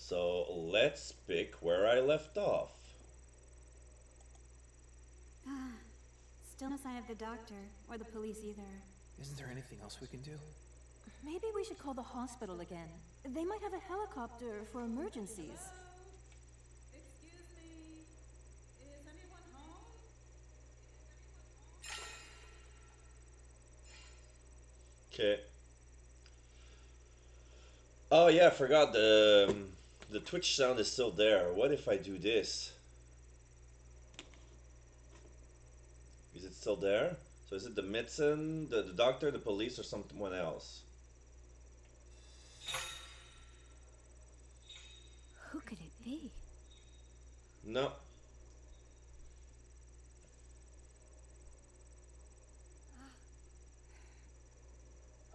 So let's pick where I left off. Still no sign of the doctor or the police either. Isn't there anything else we can do? Maybe we should call the hospital again. They might have a helicopter for emergencies. Excuse me. Is anyone home? Okay. Oh yeah, I forgot the Twitch sound is still there. What if I do this? Is it still there? So is it the medicine, the doctor, the police, or someone else? Who could it be? No.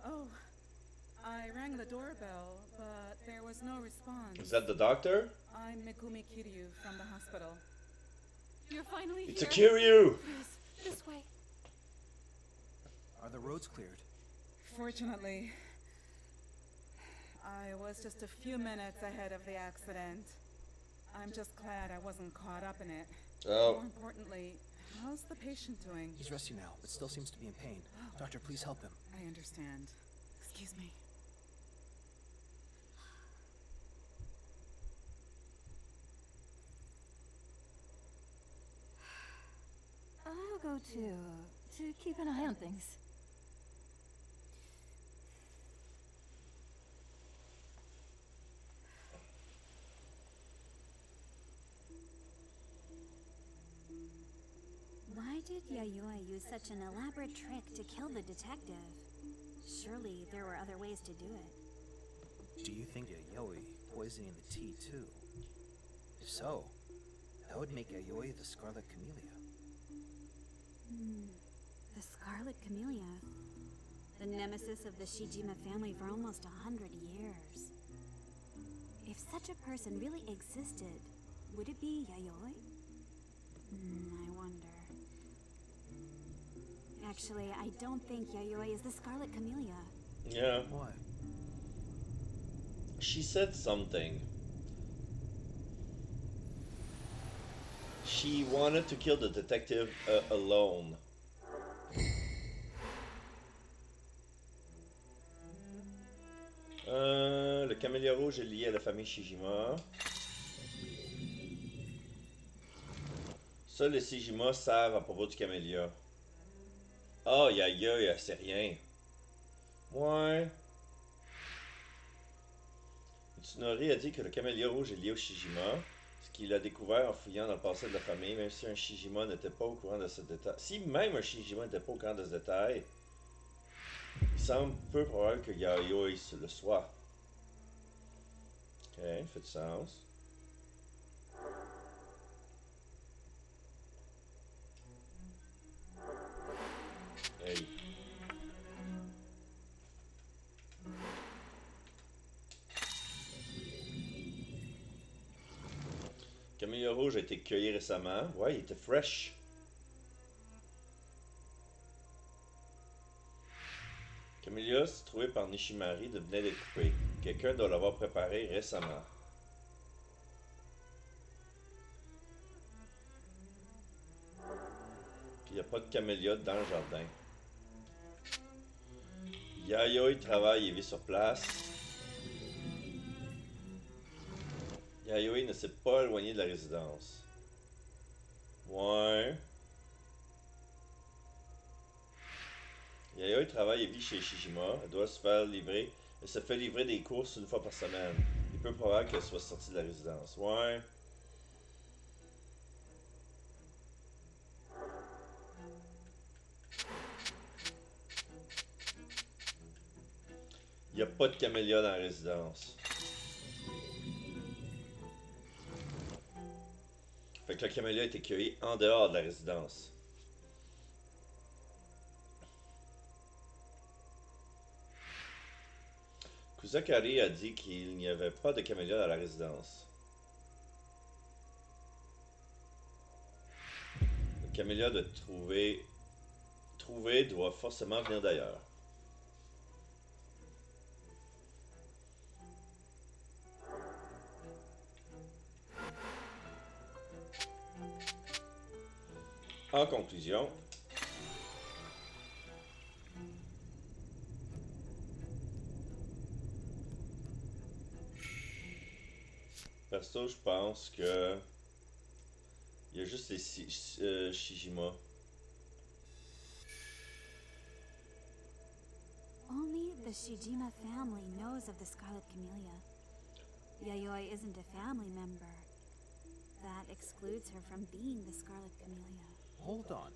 Oh, I rang the doorbell, but there was no response. Is that the doctor? I'm Megumi Kiryu from the hospital. You're finally It's a here. Kiryu! Please, this way. Are the roads cleared? Fortunately, I was just a few minutes ahead of the accident. I'm just glad I wasn't caught up in it. Oh. More importantly, how's the patient doing? He's resting now, but still seems to be in pain. Doctor, please help him. I understand. Excuse me. I'll go too, to keep an eye on things. Why did Yayoi use such an elaborate trick to kill the detective? Surely there were other ways to do it. Do you think Yayoi poisoning the tea too? If so, that would make Yayoi the Scarlet Camellia. The Scarlet Camellia. The nemesis of the Shijima family for almost 100 years. If such a person really existed, would it be Yayoi? I wonder. Actually, I don't think Yayoi is the Scarlet Camellia. Yeah. Why? She said something. She wanted to kill the detective alone. Le camélia rouge est lié à la famille Shijima. Seuls les Shijima savent à propos du camélia. Oh, Yaya, c'est rien. Ouais. Tsunori a dit que le camélia rouge est lié au Shijima, ce qu'il a découvert en fouillant dans le passé de la famille, même si un Shijima n'était pas au courant de ce détail. Si même un Shijima n'était pas au courant de ce détail, il semble peu probable que Yayoi le soit. Ok, fait du sens. Hey. Camélia rouge a été cueilli récemment. Ouais, il était fresh. Camélia, trouvé par Nishimari, venait d'être coupé. Quelqu'un doit l'avoir préparé récemment. Il n'y a pas de camélia dans le jardin. Yayoi travaille et vit sur place. Yayoi ne s'est pas éloigné de la résidence. Ouais. Yayoi travaille et vit chez Shijima. Elle doit se faire livrer. Elle se fait livrer des courses une fois par semaine. Il est peu probable qu'elle soit sortie de la résidence. Ouais. Il n'y a pas de camélia dans la résidence. Fait que le camélia a été cueilli en dehors de la résidence. Kusakari a dit qu'il n'y avait pas de camélia dans la résidence. Le camélia de trouver doit forcément venir d'ailleurs. En conclusion, perso, je pense que il y a juste les Shijima. Only the Shijima family knows of the Scarlet Camellia. Yayoi isn't a family member. That excludes her from being the Scarlet Camellia. Hold on.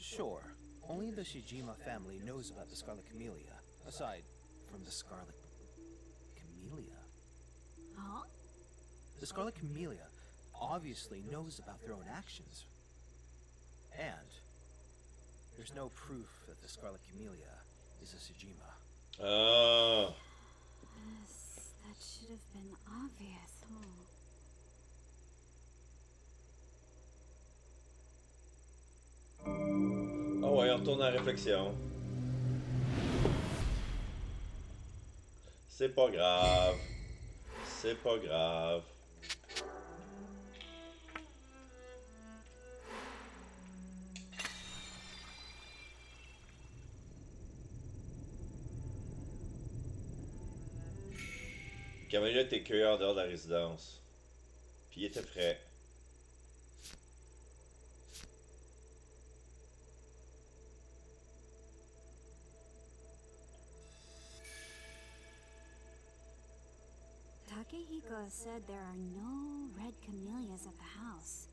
Sure, only the Shijima family knows about the Scarlet Camellia, aside from the Scarlet Camellia. Huh? The Scarlet Camellia obviously knows about their own actions. And there's no proof that the Scarlet Camellia is a Shijima. Ah. Yes, that should have been obvious, huh? Ah ouais, on retourne en réflexion. C'est pas grave. C'est pas grave. Camilla était cueilli en dehors de la résidence. Puis il était frais. Takehiko said there are no red camellias at the house.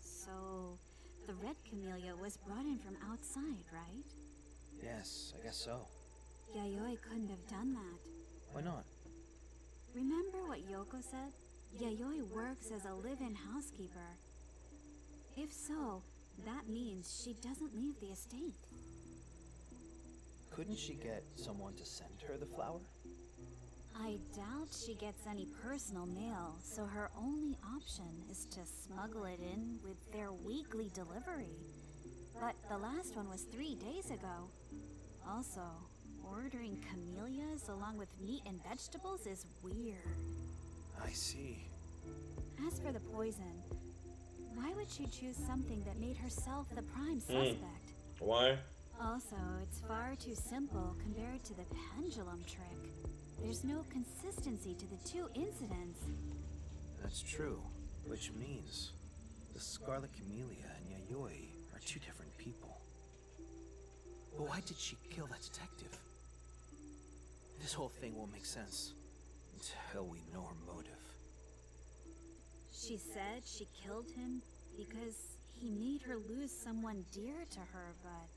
So, the red camellia was brought in from outside, right? Yes, I guess so. Yayoi couldn't have done that. Why not? Remember what Yoko said? Yayoi works as a live-in housekeeper. If so, that means she doesn't leave the estate. Couldn't she get someone to send her the flower? I doubt she gets any personal mail, so her only option is to smuggle it in with their weekly delivery. But the last one was 3 days ago. Also, ordering camellias along with meat and vegetables is weird. I see. As for the poison, why would she choose something that made herself the prime suspect? Ouais. Also, it's far too simple compared to the pendulum trick. There's no consistency to the two incidents. That's true. Which means the Scarlet Camellia and Yayoi are two different people. But why did she kill that detective? This whole thing won't make sense until we know her motive. She said she killed him because he made her lose someone dear to her, but...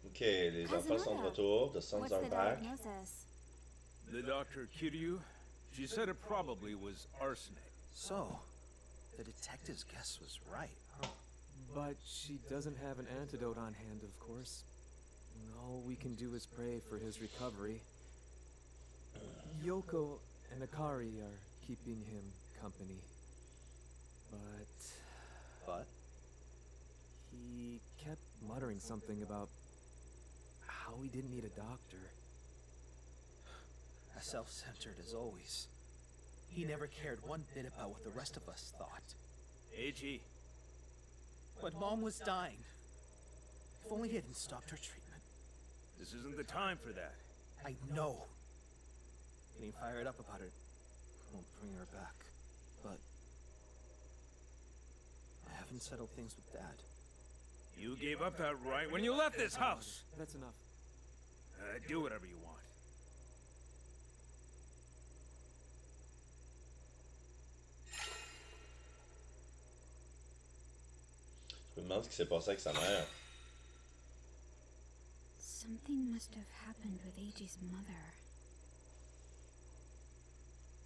Ok, les enfants sont de retour. The sons What's are the back. diagnosis? The doctor Kiryu, she said it probably was arsenic. So, the detective's guess was right, huh? But she doesn't have an antidote on hand, of course. All we can do is pray for his recovery. Yoko and Akari are keeping him company. But he kept muttering something about how he didn't need a doctor. As self-centered as always. He never cared one bit about what the rest of us thought. Eiji, But Mom was dying. If only he hadn't stopped her treatment. this isn't the time for that. I know. Getting fired up about it won't bring her back. But I haven't settled things with Dad. You gave up that right when you left this house. That's enough. Do whatever you want. Je me demande ce qui s'est passé avec sa mère. Something must have happened with Eiji's mother.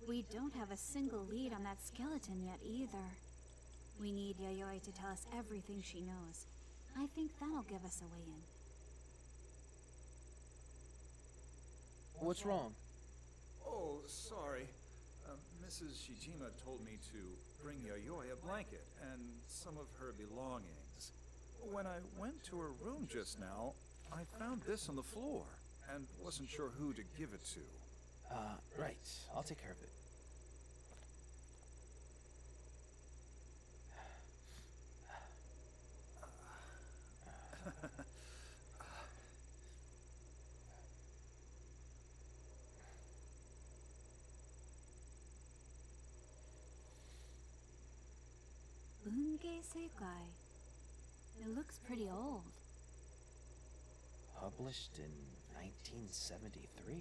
We don't have a single lead on that skeleton yet either. We need Yayoi to tell us everything she knows. I think that'll give us a way in. What's wrong? Oh, sorry. Mrs. Shijima told me to bring Yayoi a blanket and some of her belongings. When I went to her room just now, I found this on the floor and wasn't sure who to give it to. Right. I'll take care of it. Kage Seikai. It looks pretty old. Published in 1973.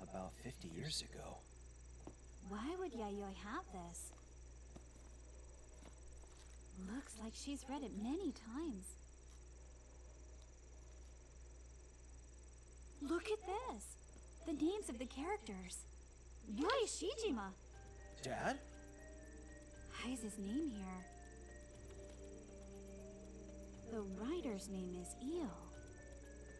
About 50 years ago. Why would Yayoi have this? Looks like she's read it many times. Look at this! The names of the characters. Yoi Shijima! Dad? Why is his name here? The writer's name is Io.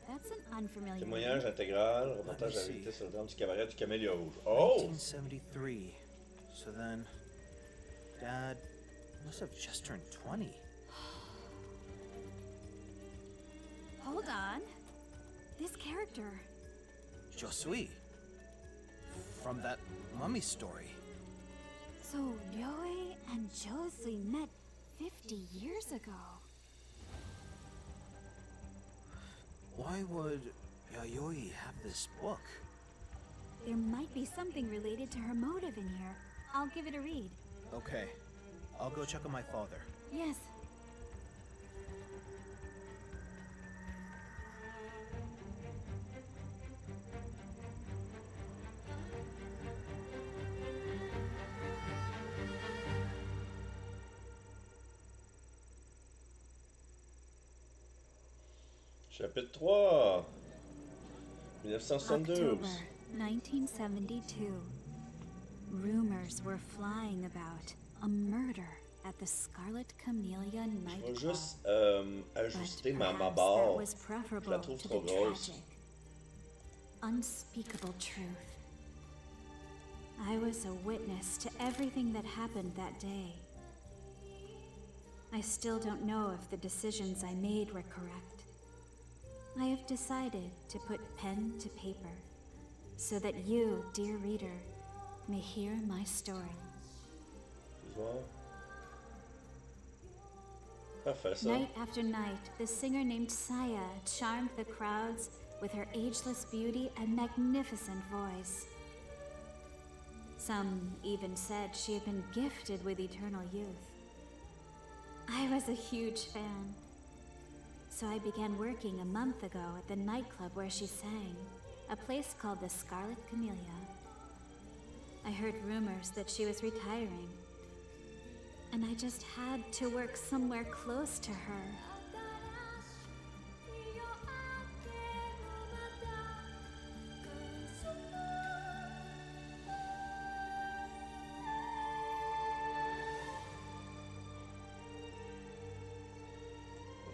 That's an unfamiliar Témoignage name. intégral, reportage de la see. vérité sur le drame du cabaret du Camélia Rouge. Oh! 1973. So then, Dad must have just turned 20. Hold on. This character. Josui. From that mummy story. So Yoi and Josui met 50 years ago. Why would Yayoi have this book? There might be something related to her motive in here. I'll give it a read. Okay, I'll go check on my father. Yes. Chapitre 3 1972. October 1972. Rumors were flying about a murder at the Scarlet Camellia Je vais nightclub. juste But ajuster ma perhaps that barre. was Je la preferable trouve to trop the grosse. tragic, unspeakable truth. I was a witness to everything that happened that day. I still don't know if the decisions I made were correct. I have decided to put pen to paper so that you, dear reader, may hear my story. Excuse-moi. Parfait, ça. Night after night, the singer named Saya charmed the crowds with her ageless beauty and magnificent voice. Some even said she had been gifted with eternal youth. I was a huge fan. So I began working a month ago at the nightclub where she sang, a place called the Scarlet Camellia. I heard rumors that she was retiring, and I just had to work somewhere close to her.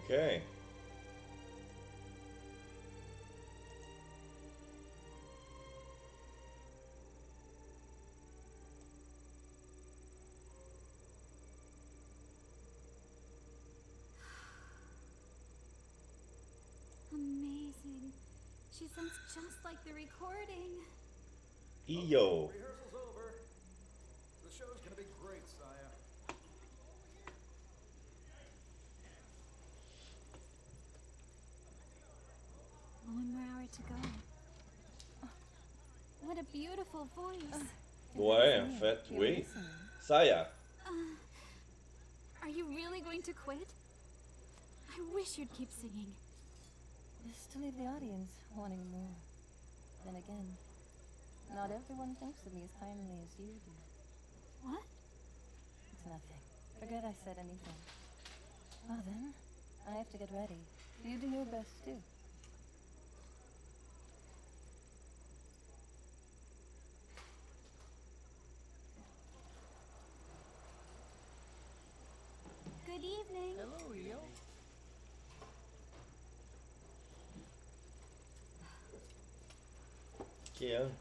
Okay. Amazing. She sounds just like the recording. Io. Rehearsal's over. The show's gonna be great, Saya. One more hour to go. Oh, what a beautiful voice. Ouais, en fait, oui. Saya. Are you really going to quit? I wish you'd keep singing. Just to leave the audience wanting more. Then again, not everyone thinks of me as kindly as you do. What? It's nothing. Forget I said anything. Well then, I have to get ready. You do your best too. Good evening. Hello, Io. Qui, elle?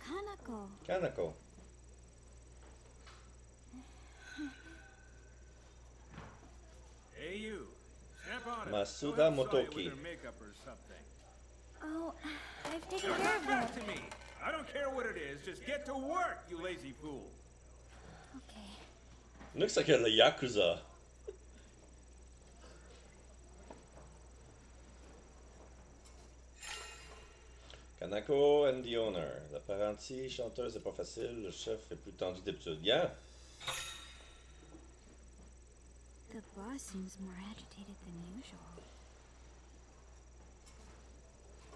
Kanako. Kanako. Hey, you. Snap on it. Masuda Go help Saya Motoki. with her makeup or something. Oh, I've taken Now, care come of back that. to me. I don't care what it is. Just get to work, you lazy fool. Okay. Looks like a Yakuza. Kanako and the owner. L'apprenti chanteuse est pas facile, le chef est plus tendu d'habitude. Yeah. seems more agitated than usual.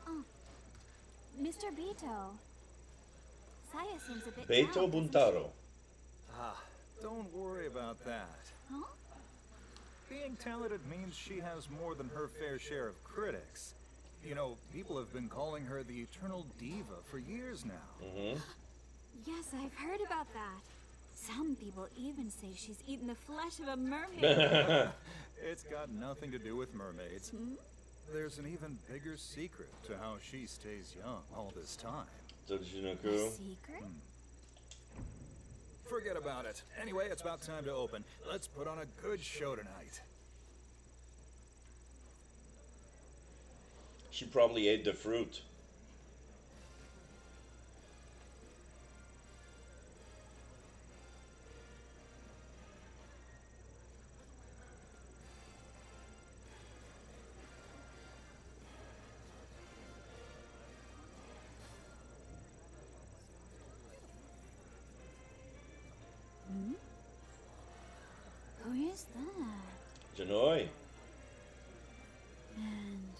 Oh, Mr. Beto. Saya seems a bit Beto down, doesn't Buntaro. Ah, don't worry about that. she? Huh? Being talented means she has more than her fair share of critics. You know, people have been calling her the Eternal Diva for years now. Yes, I've heard about that. Some people even say she's eaten the flesh of a mermaid. It's got nothing to do with mermaids. There's an even bigger secret to how she stays young all this time. A Tsunoku. secret? Forget about it. Anyway, it's about time to open. Let's put on a good show tonight. She probably ate the fruit. Who is that? Janoi. And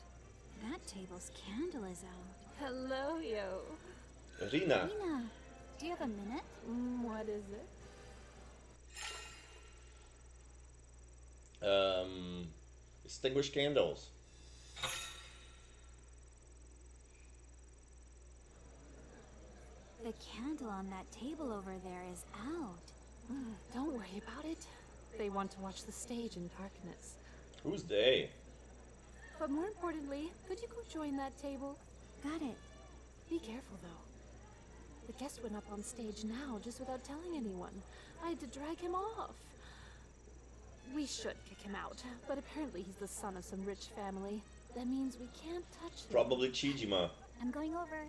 that table's candle is out. Hello, yo. Rina. Nina, do you have a minute? What is it? Extinguish candles. The candle on that table over there is out. Don't worry about it. They want to watch the stage in darkness. Who's they? But more importantly, could you go join that table? Got it. Be careful, though. The guest went up on stage now, just without telling anyone. I had to drag him off. We should kick him out, but apparently he's the son of some rich family. That means we can't touch him. Probably Shijima. I'm going over.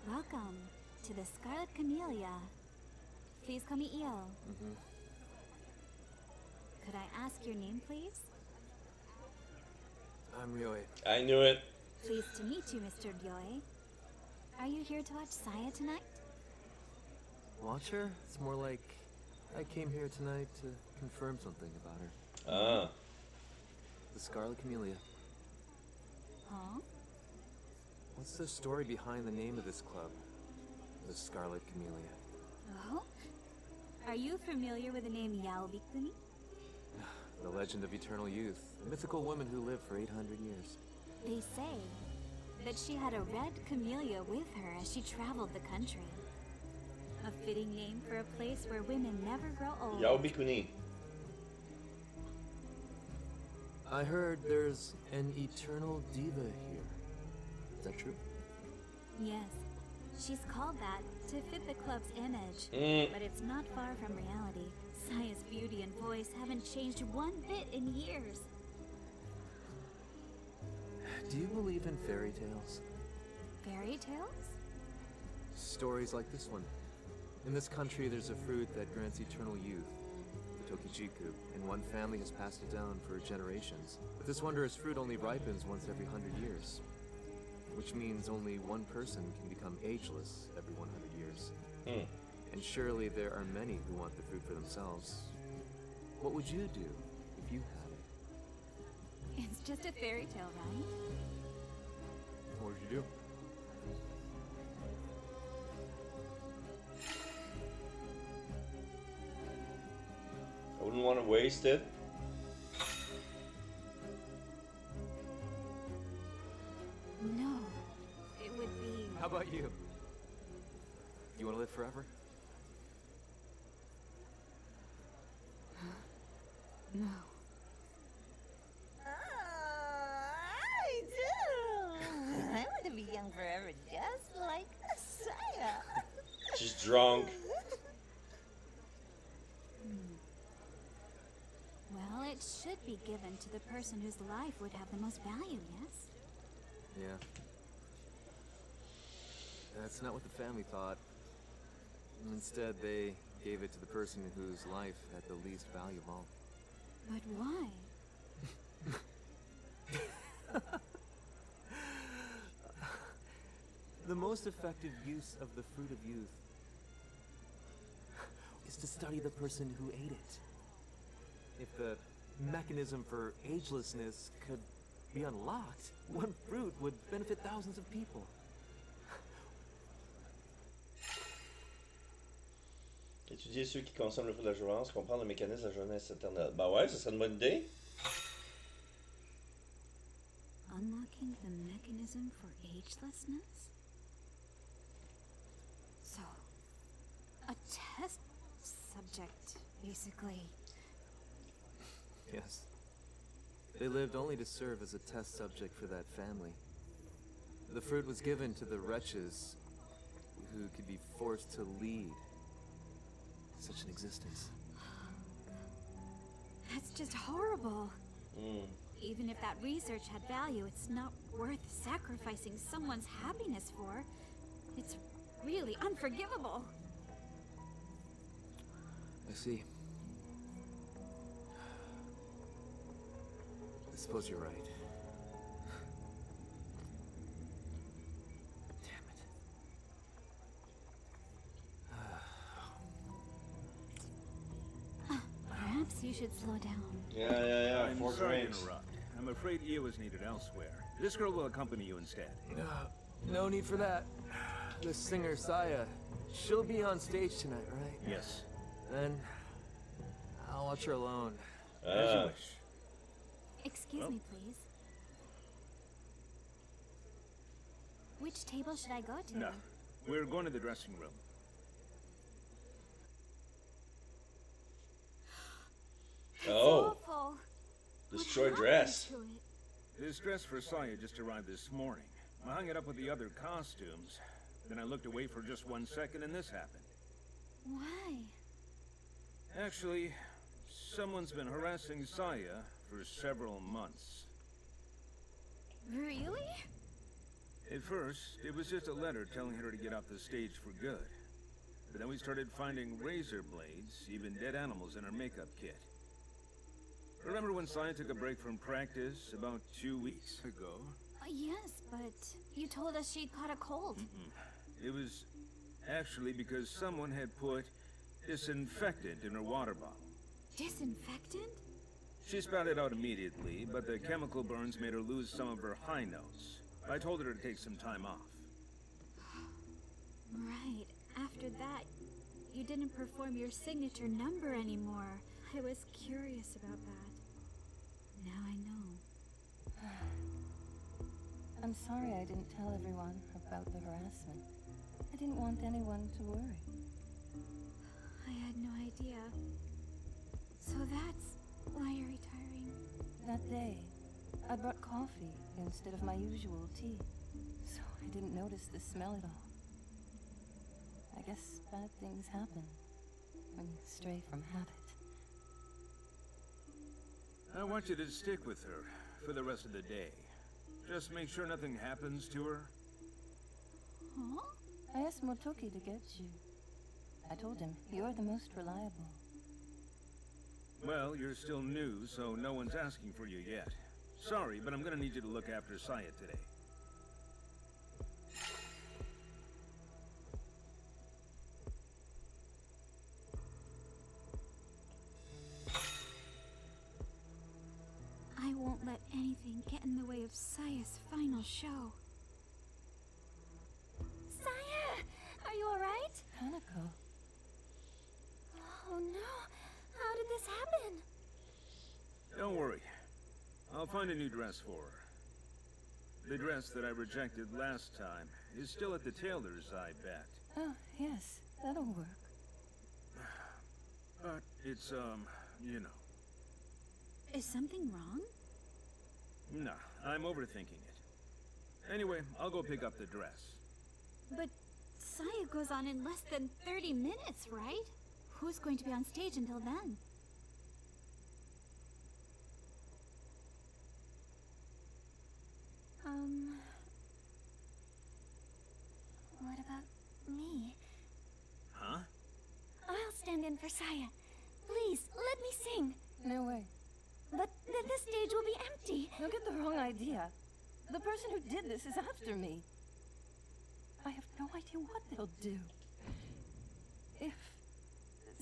Welcome to the Scarlet Camellia. Please call me Io. Could I ask your name, please? I'm Ryoi. I knew it. Pleased to meet you, Mr. Ryoi. Are you here to watch Saya tonight? Watch her? It's more like I came here tonight to confirm something about her. Ah. The Scarlet Camellia. Huh? What's the story behind the name of this club? The Scarlet Camellia. Oh? Are you familiar with the name Yaobikuni? The legend of eternal youth. A mythical woman who lived for 800 years. They say that she had a red camellia with her as she traveled the country. A fitting name for a place where women never grow old. Yaobikuni. I heard there's an eternal diva here. Is that true? Yes, she's called that to fit the club's image. But it's not far from reality. Saya's beauty and voice haven't changed one bit in years. Do you believe in fairy tales? Fairy tales? Stories like this one. In this country, there's a fruit that grants eternal youth, the Tokijiku, and one family has passed it down for generations. But this wondrous fruit only ripens once every 100 years, which means only one person can become ageless every 100 years. And surely there are many who want the fruit for themselves. What would you do if you had it? It's just a fairy tale, right? What would you do? I wouldn't want to waste it. No, it would be... How about you? You want to live forever? No. I do. I want to be young forever, just like Saya. She's drunk. Well, it should be given to the person whose life would have the most value, yes? Yeah. That's not what the family thought. Instead, they gave it to the person whose life had the least value of all. But why? The most effective use of the fruit of youth. is to study the person who ate it. If the mechanism for agelessness could be unlocked, one fruit would benefit thousands of people. Étudier ceux qui consomment le fruit de la jouvence, comprendre le mécanisme de la jeunesse éternelle. Ben ouais, ce serait une bonne idée. Unlocking the mechanism for agelessness? So, a test subject, basically. Yes. They lived only to serve as a test subject for that family. The fruit was given to the wretches who could be forced to lead such an existence. That's just horrible. Even if that research had value, it's not worth sacrificing someone's happiness for. It's really unforgivable. I see. I suppose you're right. Damn it. Perhaps you should slow down. Yeah. I'm Four sorry to drinks. interrupt. I'm afraid Io is needed elsewhere. This girl will accompany you instead. No need for that. The singer, Saya, she'll be on stage tonight, right? Yes. Then I'll watch her alone. As you wish. Excuse me, please. Which table should I go to? No. We're going to the dressing room. It's Oh. awful. Destroy What dress. happened to it? This dress for Saya just arrived this morning. I hung it up with the other costumes. Then I looked away for just 1 second and this happened. Why? Actually, someone's been harassing Saya for several months. Really? At first, it was just a letter telling her to get off the stage for good. But then we started finding razor blades, even dead animals in her makeup kit. Remember when Saya took a break from practice about 2 weeks ago? Yes, but you told us she'd caught a cold. It was actually because someone had put disinfectant in her water bottle. Disinfectant? She spat it out immediately, but the chemical burns made her lose some of her high notes. I told her to take some time off. Right. After that, you didn't perform your signature number anymore. I was curious about that. Now I know. I'm sorry I didn't tell everyone about the harassment. I didn't want anyone to worry. I had no idea. So that's why you're retiring. That day, I brought coffee instead of my usual tea, so I didn't notice the smell at all. I guess bad things happen when you stray from habit. I want you to stick with her for the rest of the day. Just make sure nothing happens to her. Huh? I asked Motoki to get you. I told him you're the most reliable. Well, you're still new, so no one's asking for you yet. Sorry, but I'm gonna need you to look after Saya today. I won't let anything get in the way of Saya's final show. Saya! Are you alright? Hanako, Oh no! How did this happen? Don't worry. I'll find a new dress for her. The dress that I rejected last time is still at the tailor's, I bet. oh yes, that'll work. But it's, you know. Is something wrong? Nah, I'm overthinking it. Anyway, I'll go pick up the dress. But Saya goes on in less than 30 minutes, right? Who's going to be on stage until then? What about me? Huh? I'll stand in for Saya. Please, let me sing. No way. But the stage will be empty. Don't get the wrong idea. The person who did this is after me. I have no idea what they'll do. If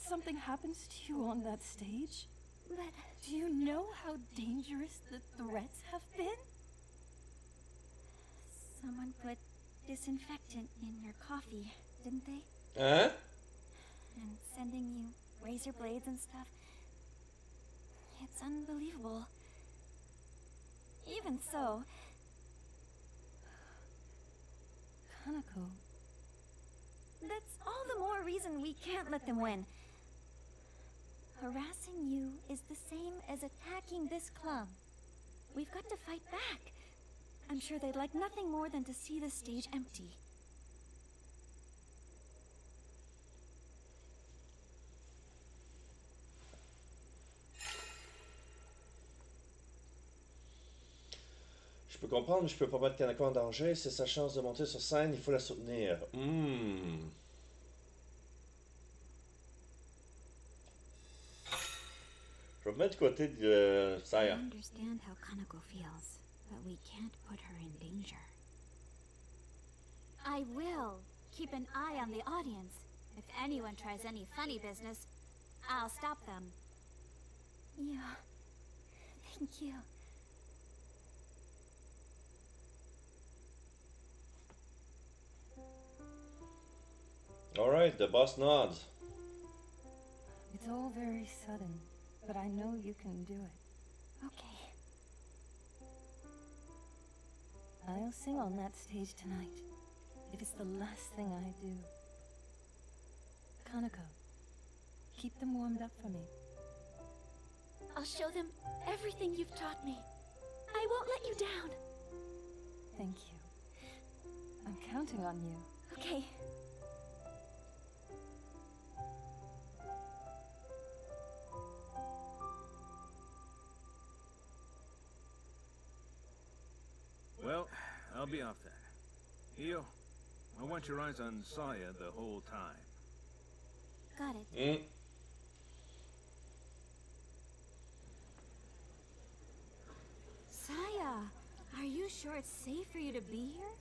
something happens to you on that stage? But do you know how dangerous the threats have been? Someone put disinfectant in your coffee, didn't they? Hein? And sending you razor blades and stuff. It's unbelievable. Even so... Kanako. That's all the more reason we can't let them win. Harassing you is the same as attacking this club. We've got to fight back. I'm sure they'd like nothing more than to see the stage empty. Je peux comprendre, mais je peux pas mettre Kanako en danger. C'est sa chance de monter sur scène, il faut la soutenir. Je vais me mettre du côté de I Saya. understand how Kanako feels, but we can't put her in danger. I will keep an eye on the audience. If anyone tries any funny business, I'll stop them. Yeah. Thank you. Alright, the boss nods. It's all very sudden, but I know you can do it. Okay. I'll sing on that stage tonight, if it's the last thing I do. Kanako, keep them warmed up for me. I'll show them everything you've taught me. I won't let you down. Thank you. I'm counting on you. Okay. Well, I'll be off then. Io, I want your eyes on Saya the whole time. Got it. Saya, are you sure it's safe for you to be here?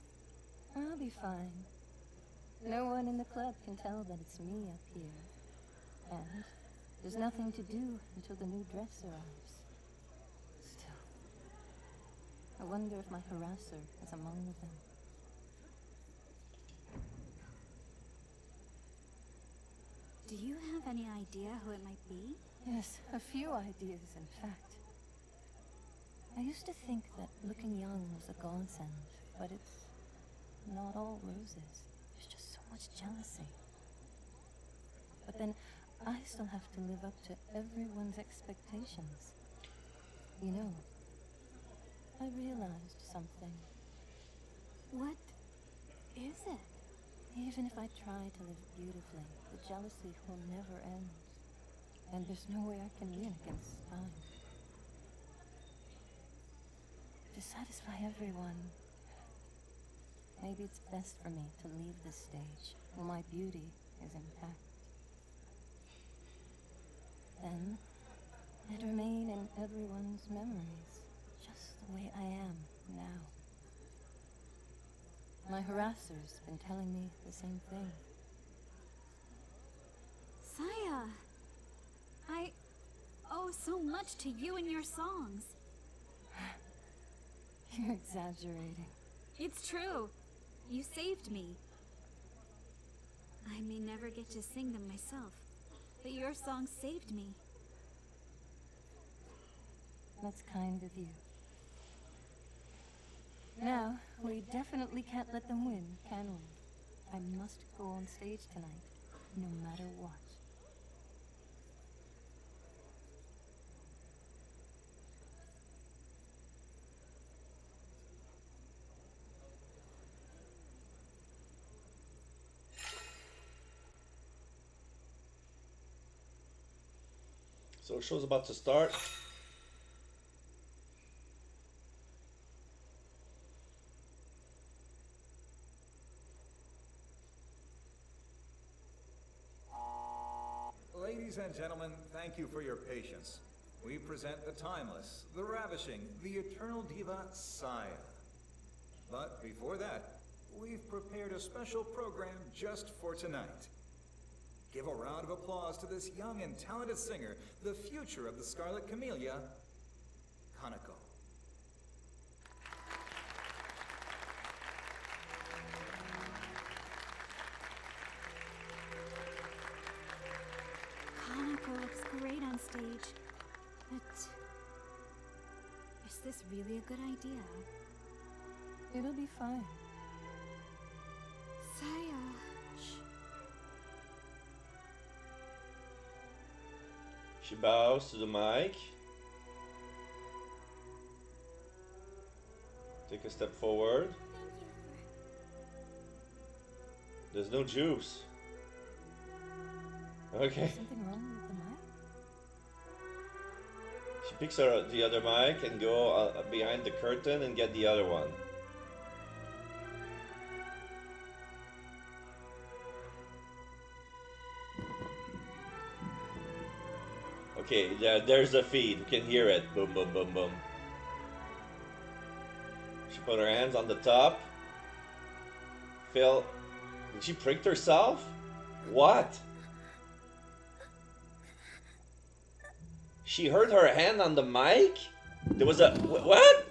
I'll be fine. No one in the club can tell that it's me up here. And there's nothing to do until the new dress arrives. Still, I wonder if my harasser is among them. Do you have any idea who it might be? Yes, a few ideas, in fact. I used to think that looking young was a godsend, but it's not all roses. There's just so much jealousy. But then I still have to live up to everyone's expectations. You know, I realized something. What is it? Even if I try to live beautifully, the jealousy will never end. And there's no way I can win against time. To satisfy everyone, maybe it's best for me to leave this stage while my beauty is intact. Then, I'd remain in everyone's memories, just the way I am now. My harasser's been telling me the same thing. Saya, I owe so much to you and your songs. You're exaggerating. It's true. You saved me. I may never get to sing them myself, but your songs saved me. That's kind of you. Now, we definitely can't let them win, can we? I must go on stage tonight, no matter what. So, show's about to start. Ladies and gentlemen, thank you for your patience. We present the timeless, the ravishing, the eternal diva, Saya. But before that, we've prepared a special program just for tonight. Give a round of applause to this young and talented singer, the future of the Scarlet Camellia, Kanako. Kanako looks great on stage, but is this really a good idea? It'll be fine. Saya. She bows to the mic. Take a step forward. There's no juice. Okay. Something wrong with the mic? She picks her the other mic and go behind the curtain and get the other one. Okay, there's the feed. You can hear it. Boom, boom, boom, boom. She put her hands on the top. Phil, did she prick herself? What? She hurt her hand on the mic? There was a... What?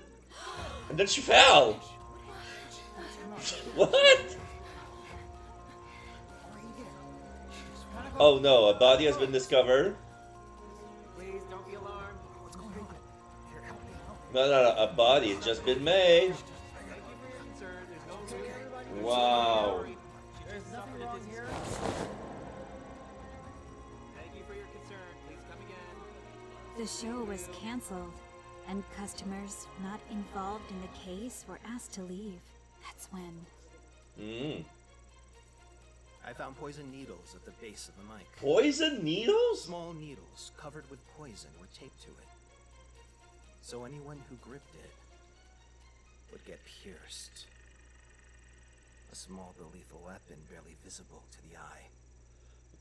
And then she fell. What? Oh no, a body has been discovered. Please don't be alarmed. What's going on? Here, help me. No, a body has just been made. Thank you for your concern. There's no Wow. There's nothing wrong here. Thank you for your concern. Please come again. The show was canceled, and customers not involved in the case were asked to leave. That's when. I found poison needles at the base of the mic. Poison needles? Small needles covered with poison were taped to it. So anyone who gripped it would get pierced. A small but lethal weapon barely visible to the eye.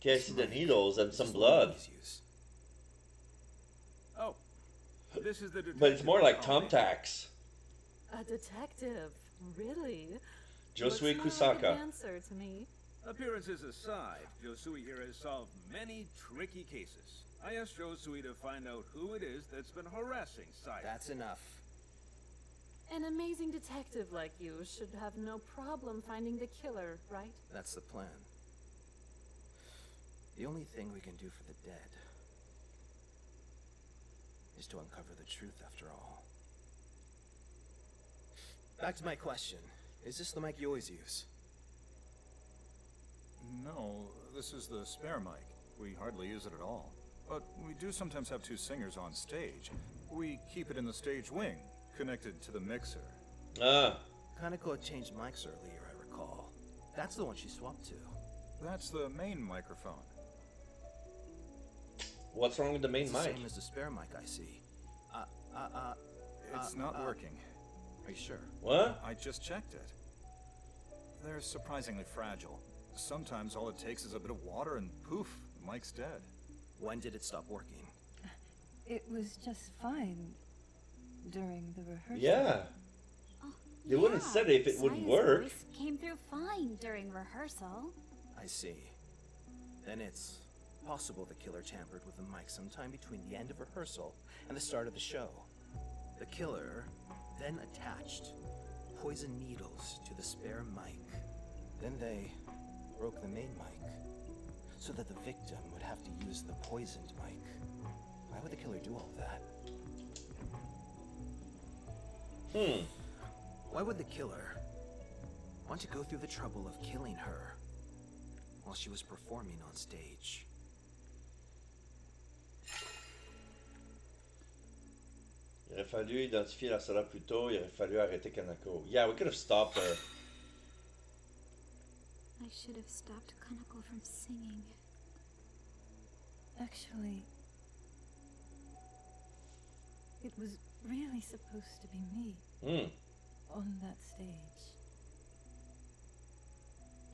Okay, I see the needles and some Just blood. ladies use. Oh, this is the detective. But it's more like thumbtacks. A detective? Really? Josue Looks more like Kusaka. a dancer to me. Appearances aside, Josui here has solved many tricky cases. I asked Josui to find out who it is that's been harassing Saya. That's enough. An amazing detective like you should have no problem finding the killer, right? That's the plan. The only thing we can do for the dead is to uncover the truth after all. Back to my question. Is this the mic you always use? No, this is the spare mic. We hardly use it at all. But we do sometimes have two singers on stage. We keep it in the stage wing, connected to the mixer. Ah, Kaneko changed mics earlier, I recall. That's the one she swapped to. That's the main microphone. what's wrong with the main It's the mic? same as the spare mic I see. It's not working. Are you sure? What? I just checked it. They're surprisingly fragile. Sometimes all it takes is a bit of water and poof, the mic's dead. When did it stop working? It was just fine during the rehearsal. Yeah. Oh, They wouldn't have said it if it wouldn't Saya's work. voice came through fine during rehearsal. I see. Then it's possible the killer tampered with the mic sometime between the end of rehearsal and the start of the show. The killer then attached poison needles to the spare mic. Then they broke the main mic so that the victim would have to use the poisoned mic. Why would the killer do all of that? Why would the killer want to go through the trouble of killing her while she was performing on stage? Il aurait fallu identifier la Sarah plus tôt. Il aurait fallu arrêter Kanako. Yeah, we could have stopped her. I should have stopped Kanako from singing. Actually, it was really supposed to be me on that stage.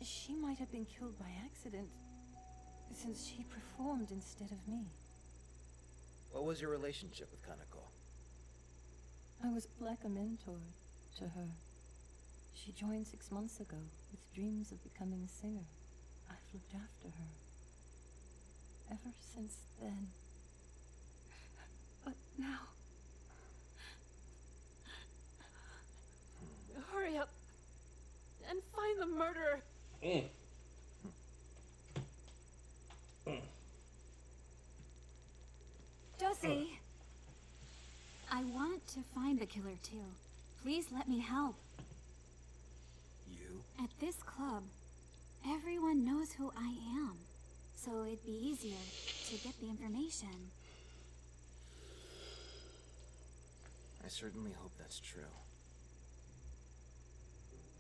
She might have been killed by accident, since she performed instead of me. What was your relationship with Kanako? I was like a mentor to her. She joined 6 months ago with dreams of becoming a singer. I've looked after her. ever since then. But now... Hurry up and find the murderer. Josie! I want to find the killer too. Please let me help. You? At this club, everyone knows who I am, so it'd be easier to get the information. I certainly hope that's true.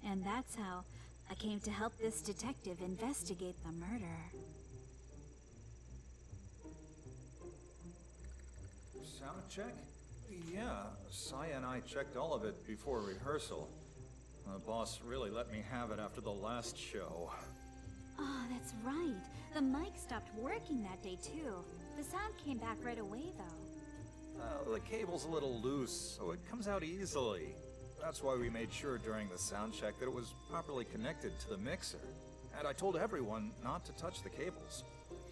And that's how I came to help this detective investigate the murder. Sound check? Yeah, Saya and I checked all of it before rehearsal. The boss really let me have it after the last show. Oh, that's right. The mic stopped working that day too. The sound came back right away though. The cable's a little loose, so it comes out easily. That's why we made sure during the sound check that it was properly connected to the mixer. And I told everyone not to touch the cables.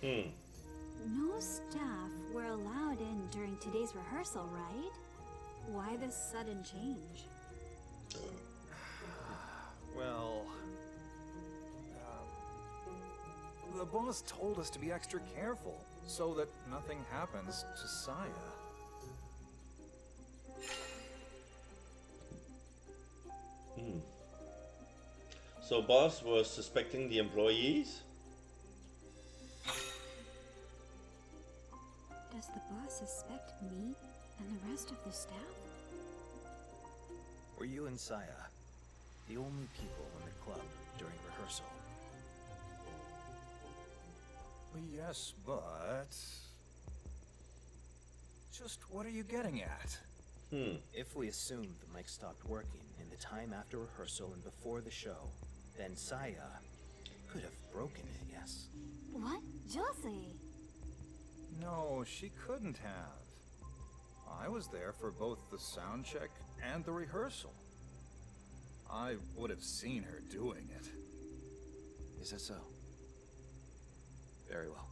No staff were allowed in during today's rehearsal, right? Why this sudden change? Well... the boss told us to be extra careful, so that nothing happens to Saya. So boss was suspecting the employees? Does the boss suspect me and the rest of the staff? Were you and Saya the only people in the club during rehearsal? Yes, but... just what are you getting at? If we assume the mic stopped working in the time after rehearsal and before the show, then Saya could have broken it, yes? What? Josie? No, she couldn't have. I was there for both the sound check and the rehearsal. I would have seen her doing it. Is that so? Very well.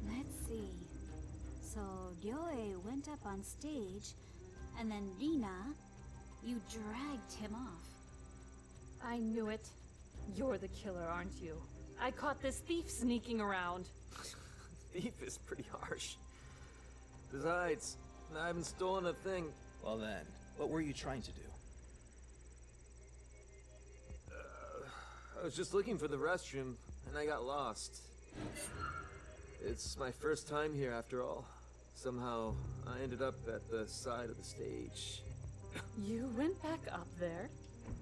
Let's see. So Ryoe went up on stage, and then Rina, you dragged him off. I knew it. You're the killer, aren't you? I caught this thief sneaking around. Thief is pretty harsh. Besides, I haven't stolen a thing. Well then, what were you trying to do? I was just looking for the restroom, and I got lost. It's my first time here after all. Somehow, I ended up at the side of the stage. You went back up there?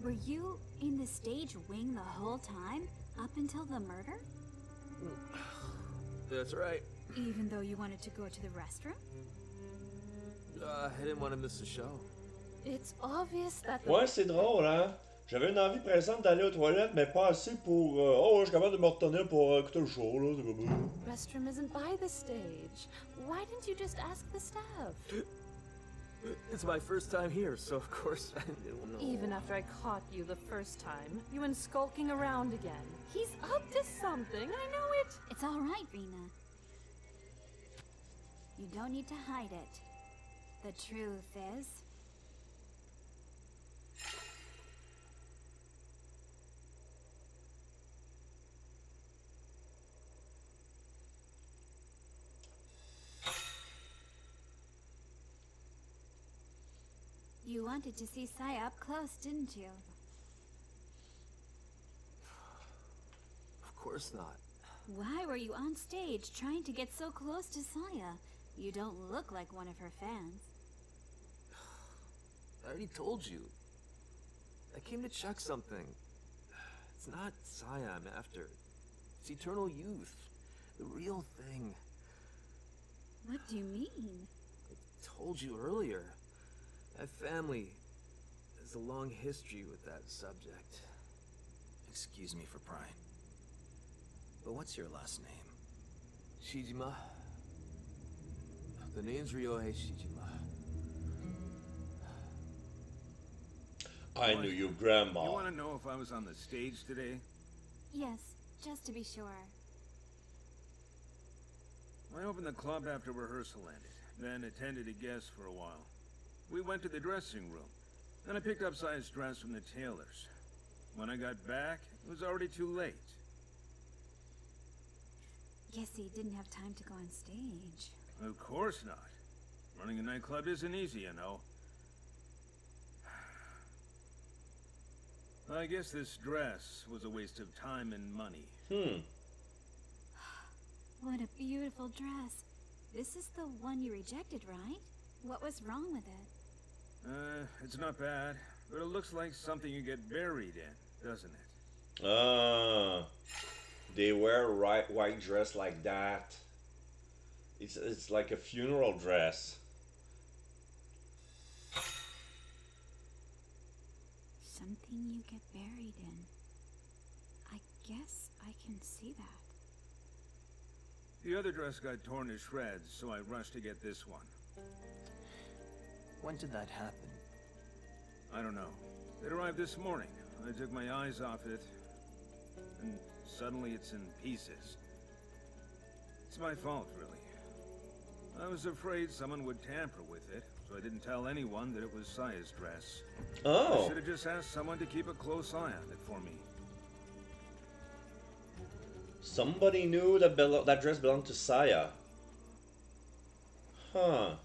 Were you in the stage wing the whole time, up until the murder? That's right. Even though you wanted to go to the restroom? I didn't want to miss the show. It's obvious that the... Ouais, c'est drôle, hein? J'avais une envie pressante d'aller aux toilettes, mais pas assez pour... oh, je suis capable de me retenir pour écouter le show, là. restroom isn't by the stage. Why didn't you just ask the staff? It's my first time here, so of course I didn't know. Even after I caught you the first time, you went skulking around again. He's up to something, I know it. It's all right, Rina. You don't need to hide it. The truth is... You wanted to see Saya up close, didn't you? Of course not. Why were you on stage trying to get so close to Saya? You don't look like one of her fans. I already told you. I came to check something. It's not Saya I'm after. It's eternal youth. The real thing. What do you mean? I told you earlier. My family has a long history with that subject. Excuse me for prying. But what's your last name? Shijima. The name's Ryohei Shijima. I knew your grandma. You want to know if I was on the stage today? Yes, just to be sure. I opened the club after rehearsal ended, then attended a guest for a while. We went to the dressing room. Then I picked up Saya's dress from the tailor's. When I got back, it was already too late. Guess he didn't have time to go on stage. Of course not. Running a nightclub isn't easy, you know. I guess this dress was a waste of time and money. What a beautiful dress. This is the one you rejected, right? What was wrong with it? It's not bad, but it looks like something you get buried in, doesn't it? They wear a white dress like that. It's like a funeral dress. Something you get buried in. I guess I can see that. The other dress got torn to shreds, so I rushed to get this one. When did that happen? I don't know. It arrived this morning. I took my eyes off it, and suddenly it's in pieces. It's my fault, really. I was afraid someone would tamper with it, so I didn't tell anyone that it was Saya's dress. Oh. I should have just asked someone to keep a close eye on it for me. Somebody knew that that dress belonged to Saya. Huh.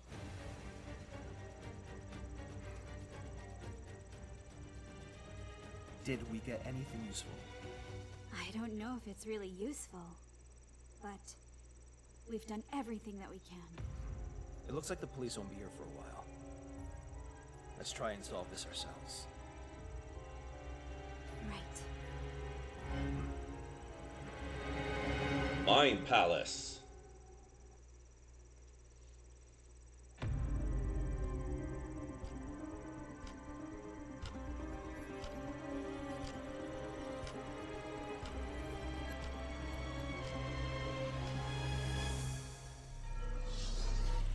Did we get anything useful? I don't know if it's really useful, but we've done everything that we can. It looks like the police won't be here for a while. Let's try and solve this ourselves. Right. Mind Palace.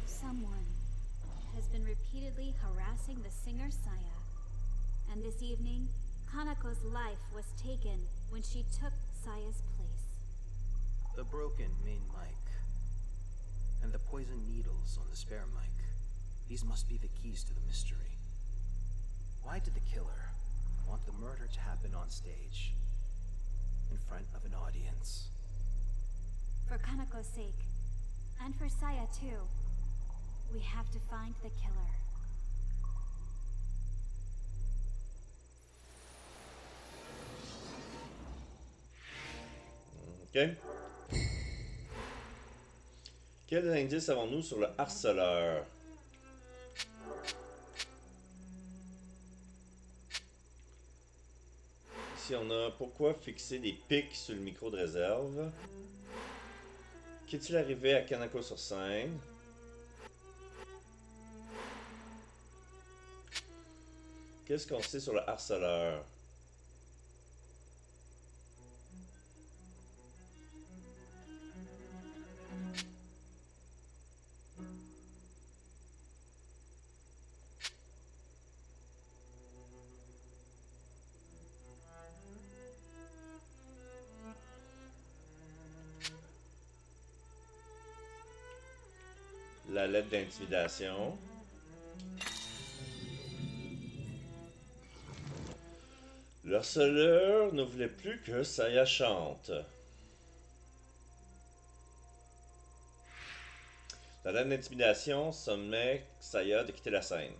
Someone has been repeatedly harassing the singer Saya. And this evening, Kanako's life was taken when she took Saya's place. The broken main mic. And the poison needles on the spare mic. These must be the keys to the mystery. Why did the killer want the murder to happen on stage? In front of an audience? For Kanako's sake, and for Saya too, we have to find the killer. Ok. Quels indices avons-nous sur le harceleur? Ici, on a pourquoi fixer des pics sur le micro de réserve. Qu'est-il arrivé à Kanako sur scène? Qu'est-ce qu'on sait sur le harceleur? La lettre d'intimidation. Le harceleur ne voulait plus que Saya chante. La lettre d'intimidation sommait Saya de quitter la scène.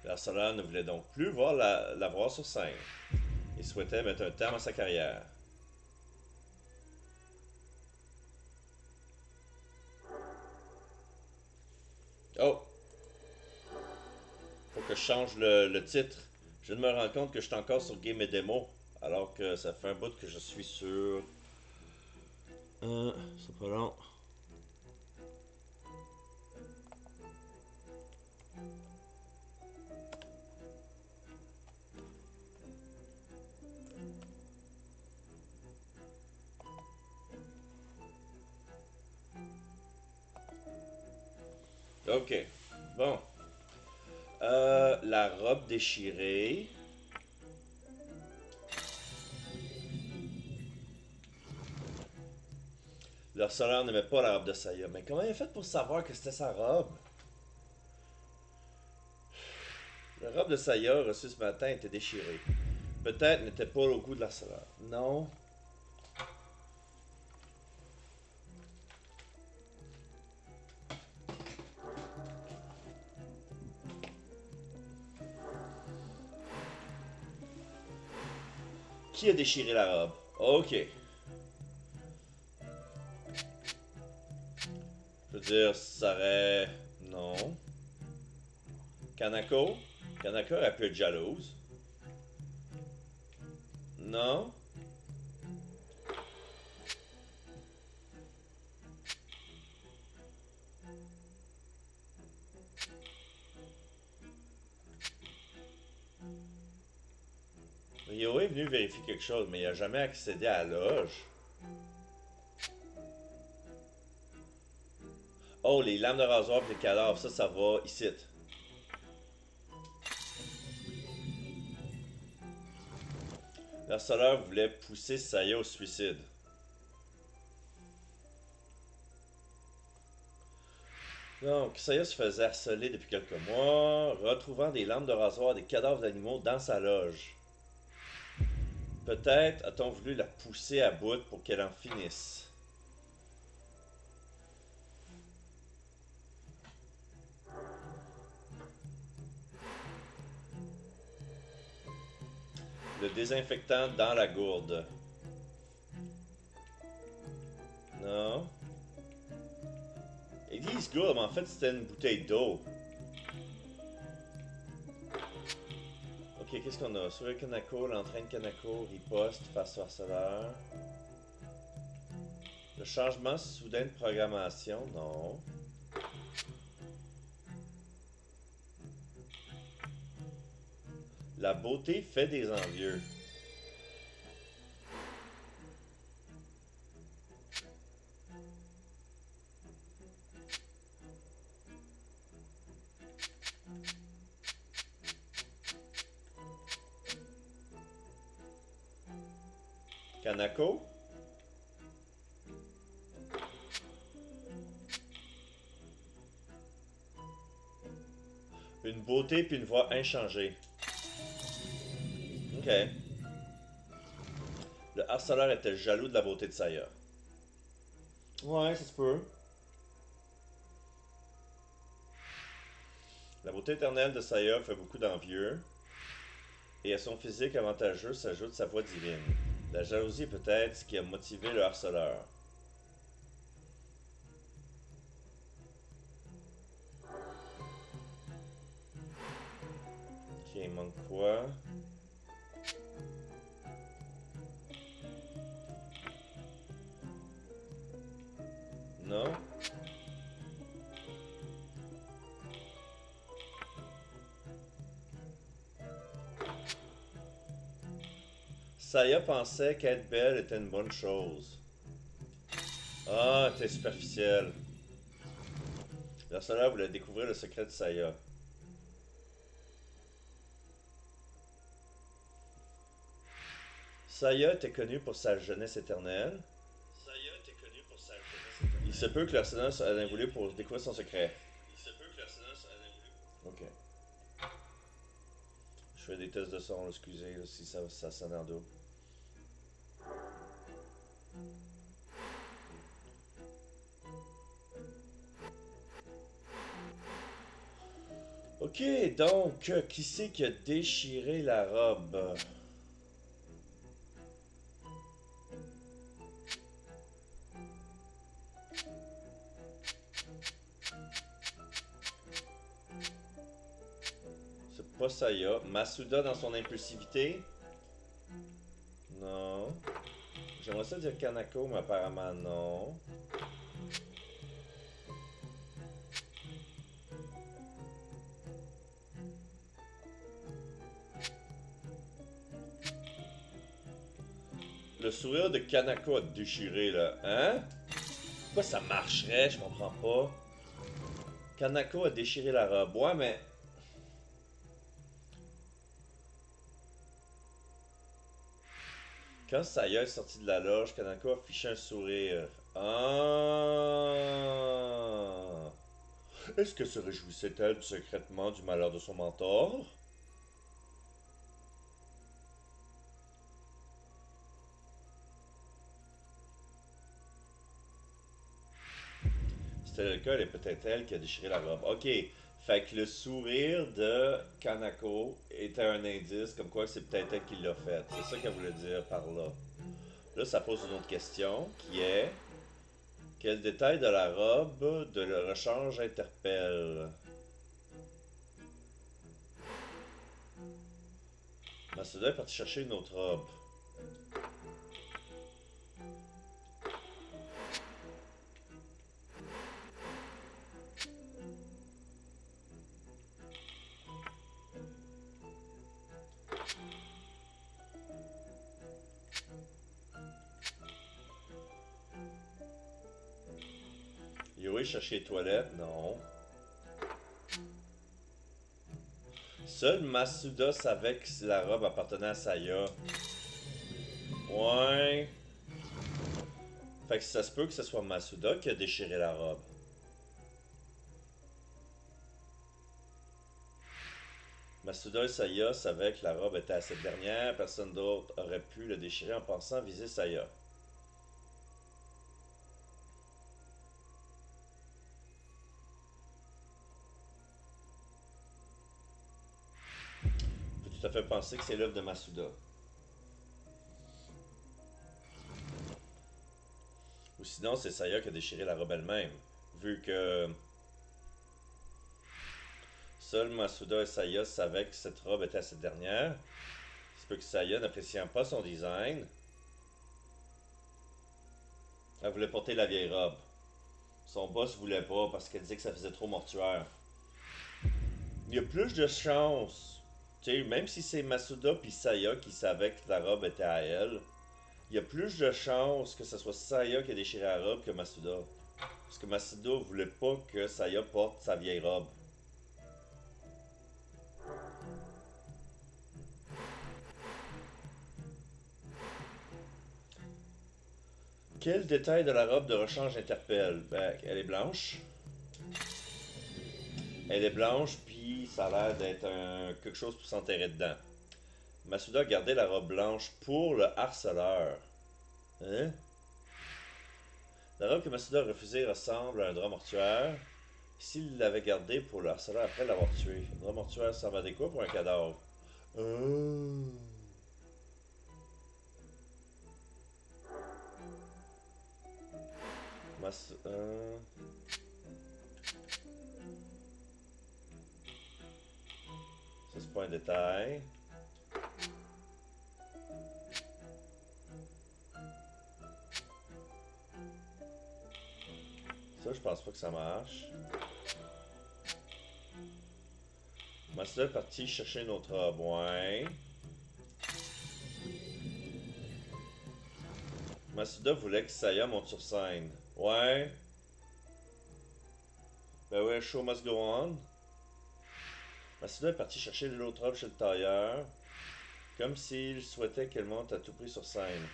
Le harceleur ne voulait donc plus la voir sur scène et souhaitait mettre un terme à sa carrière. Oh! Faut que je change le titre. Je viens de me rendre compte que je suis encore sur Game et Démo, alors que ça fait un bout que je suis sur... c'est pas long. Ok, bon. La robe déchirée. Le harceleur n'aimait pas la robe de Saya. Mais comment il a fait pour savoir que c'était sa robe? La robe de Saya reçue ce matin était déchirée. Peut-être n'était pas au goût de l'harceleur. Non. Qui a déchiré la robe? Ok. Je veux dire, ça aurait... Non. Kanako? Kanako aurait pu être jalouse. Non. Ryo est venu vérifier quelque chose, mais il n'a jamais accédé à la loge. Oh, les lames de rasoir et les cadavres, ça va ici. L'harceleur voulait pousser Saya au suicide. Donc, Saya se faisait harceler depuis quelques mois, retrouvant des lames de rasoir et des cadavres d'animaux dans sa loge. Peut-être a-t-on voulu la pousser à bout pour qu'elle en finisse. Le désinfectant dans la gourde. Non. Église gourde, mais en fait c'était une bouteille d'eau. Ok, qu'est-ce qu'on a? Sur Kanako, l'entraîne Kanako, riposte face au harceleur. Le changement soudain de programmation, non. La beauté fait des envieux. Kanako? Une beauté puis une voix inchangée. Ok. Le harceleur était jaloux de la beauté de Saya. Ouais, ça se peut. La beauté éternelle de Saya fait beaucoup d'envieux. Et à son physique avantageux s'ajoute sa voix divine. La jalousie est peut-être ce qui a motivé le harceleur. Ok, il manque quoi? Non? Saya pensait qu'être belle était une bonne chose. Ah, t'es superficielle. Le harceleur voulait découvrir le secret de Saya. Saya était connue pour sa jeunesse éternelle. Il se peut que le harceleur ait voulu pour découvrir son secret. Ok. Je fais des tests de son, excusez là, si ça sonne en double. Ok, donc, qui c'est qui a déchiré la robe? C'est pas Saya. Masuda dans son impulsivité? Non. J'aimerais ça dire Kanako, mais apparemment non. Le sourire de Kanako a déchiré là, hein? Pourquoi ça marcherait? Je comprends pas. Kanako a déchiré la robe. Ouais, mais... Quand Saya est sortie de la loge, Kanako affichait un sourire. Ah! Est-ce que se réjouissait-elle secrètement du malheur de son mentor? Si c'était le cas, elle est peut-être elle qui a déchiré la robe. Ok, fait que le sourire de Kanako était un indice comme quoi c'est peut-être elle qui l'a fait. C'est ça qu'elle voulait dire par là. Là, ça pose une autre question qui est quel détail de la robe de le rechange interpelle? Masuda est parti chercher une autre robe. Yuri chercher les toilettes? Non. Seul Masuda savait que la robe appartenait à Saya. Ouais. Fait que ça se peut que ce soit Masuda qui a déchiré la robe. Masuda et Saya savaient que la robe était à cette dernière. Personne d'autre aurait pu le déchirer en pensant viser Saya. On peut tout à fait penser que c'est l'œuvre de Masuda. Ou sinon, c'est Saya qui a déchiré la robe elle-même. Vu que seul Masuda et Saya savaient que cette robe était à cette dernière. C'est peut que Saya, n'appréciant pas son design, elle voulait porter la vieille robe. Son boss voulait pas parce qu'elle disait que ça faisait trop mortuaire. Il y a plus de chances, tu sais, même si c'est Masuda puis Saya qui savaient que la robe était à elle, il y a plus de chances que ce soit Saya qui a déchiré la robe que Masuda. Parce que Masuda voulait pas que Saya porte sa vieille robe. Quel détail de la robe de rechange interpelle? Ben, elle est blanche. Elle est blanche, puis ça a l'air d'être quelque chose pour s'enterrer dedans. Masuda gardait la robe blanche pour le harceleur. Hein? La robe que Masuda a refusée ressemble à un drap mortuaire. S'il l'avait gardée pour le harceleur après l'avoir tué, un drap mortuaire servait à des quoi pour un cadavre? Mas... Ça, c'est pas un détail. Ça, je pense pas que ça marche. Masuda est parti chercher une autre robe. Ouais. Masuda voulait que Saya monte sur scène. Ouais. Ben ouais, show must go on. Masuda est parti chercher l'autre robe chez le tailleur. Comme s'il souhaitait qu'elle monte à tout prix sur scène.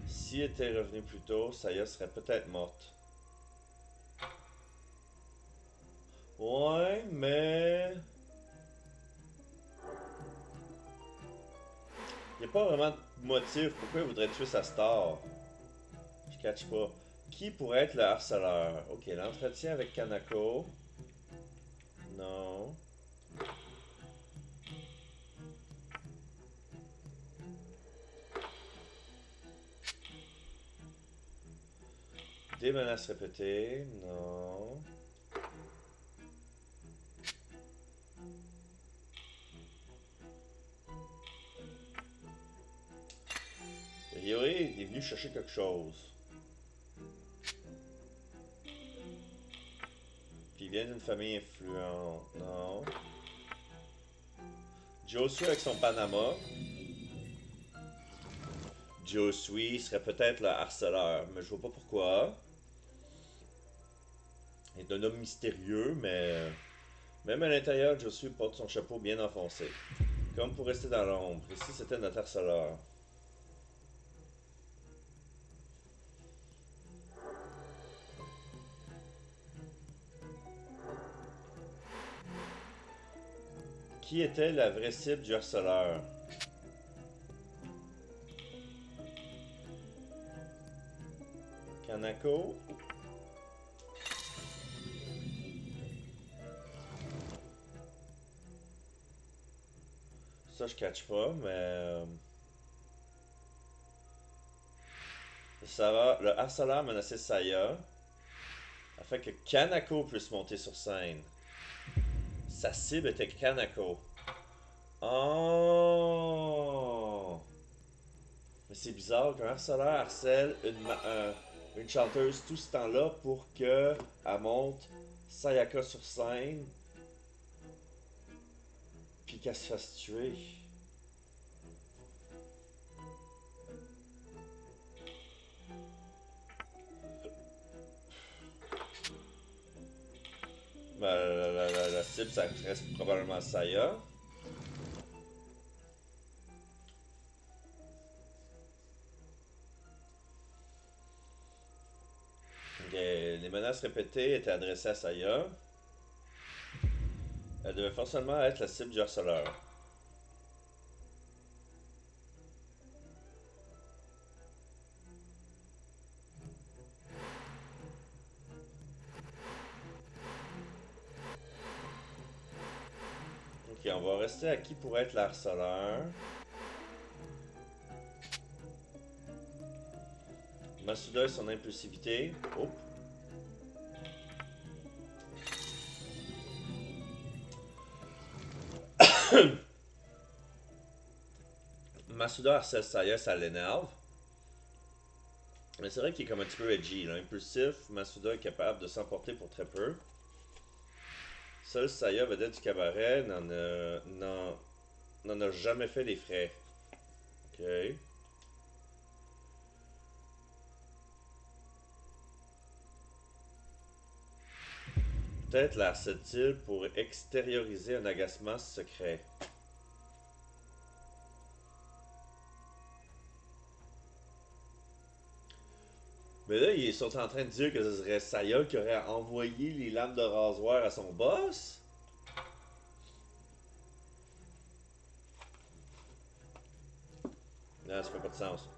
Si elle était revenue plus tôt, Saya serait peut-être morte. Ouais, mais... Il n'y a pas vraiment de motif pourquoi il voudrait tuer sa star. Je catch pas. Qui pourrait être le harceleur? Ok, l'entretien avec Kanako. Non. Des menaces répétées. Non. Yuri est venu chercher quelque chose. Puis il vient d'une famille influente. Non. Josue avec son Panama. Josue serait peut-être le harceleur, mais je vois pas pourquoi. Il est un homme mystérieux, mais même à l'intérieur, Josue porte son chapeau bien enfoncé. Comme pour rester dans l'ombre. Ici, c'était notre harceleur. Qui était la vraie cible du harceleur? Kanako? Ça, je catch pas, mais... Le harceleur menaçait Saya afin que Kanako puisse monter sur scène. Sa cible était Kanako. Oh! Mais c'est bizarre qu'un harceleur harcèle une chanteuse tout ce temps-là pour qu'elle monte Sayaka sur scène puis qu'elle se fasse tuer. Ben, la cible, ça reste probablement Saya. Les menaces répétées étaient adressées à Saya. Elle devait forcément être la cible du harceleur. Ok, on va rester à qui pourrait être le harceleur. Masuda et son impulsivité. Oh. Masuda harcèle Saya, ça l'énerve. Mais c'est vrai qu'il est comme un petit peu edgy, là. Impulsif, Masuda est capable de s'emporter pour très peu. Seul Saya, vedette du cabaret, n'en a jamais fait les frais. Ok. Peut-être la harcèle-t-il pour extérioriser un agacement secret. Mais là, ils sont en train de dire que ce serait Saya qui aurait envoyé les lames de rasoir à son boss. Non, ça fait pas de sens.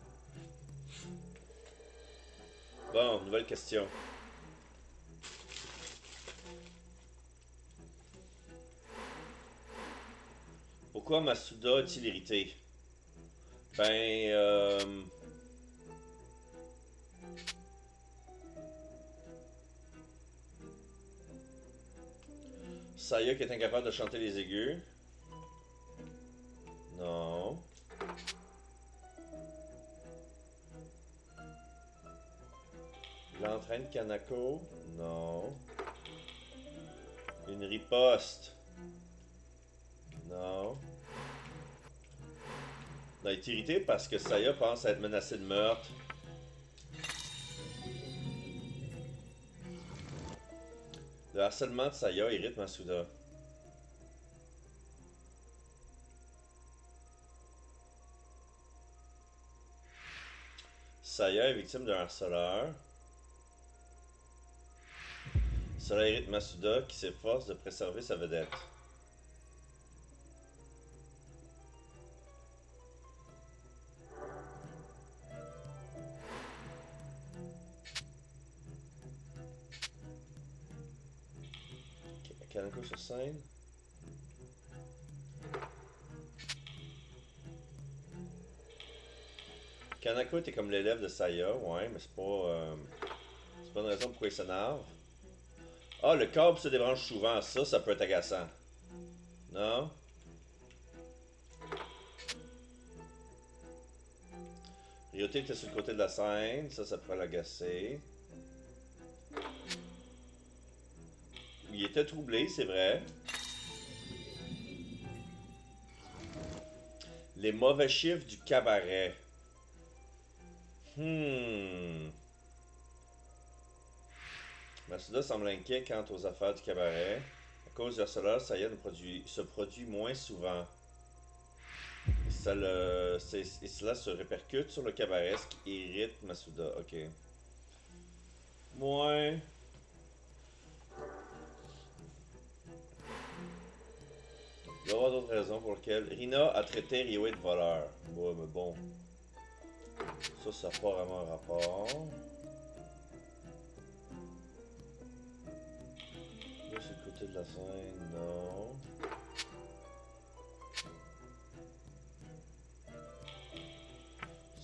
Bon, nouvelle question. Pourquoi Masuda est-il irrité? Ben, Saya qui est incapable de chanter les aigus. Non. Il entraîne Kanako. Non. Une riposte. Non. Il est irrité parce que Saya pense être menacée de meurtre. Le harcèlement de Saya irrite Masuda. Saya est victime d'un harceleur. Cela irrite Masuda qui s'efforce de préserver sa vedette. Kanako sur scène. Kanako était comme l'élève de Saya, ouais, mais c'est pas une raison pourquoi il s'énerve. Ah, le câble se débranche souvent, ça peut être agaçant. Non? Ryoté était sur le côté de la scène, ça pourrait l'agacer. Il était troublé, c'est vrai. Les mauvais chiffres du cabaret. Masuda semble inquiet quant aux affaires du cabaret. À cause du harceleur, Saya se produit moins souvent. Et cela se répercute sur le cabaret, ce qui irrite Masuda. Ok. Ouais. doit y avoir d'autres raisons pour lesquelles. Rina a traité Ryohei de voleur. Ouais, mais bon. Ça n'a pas vraiment un rapport. Là, c'est le côté de la scène, non.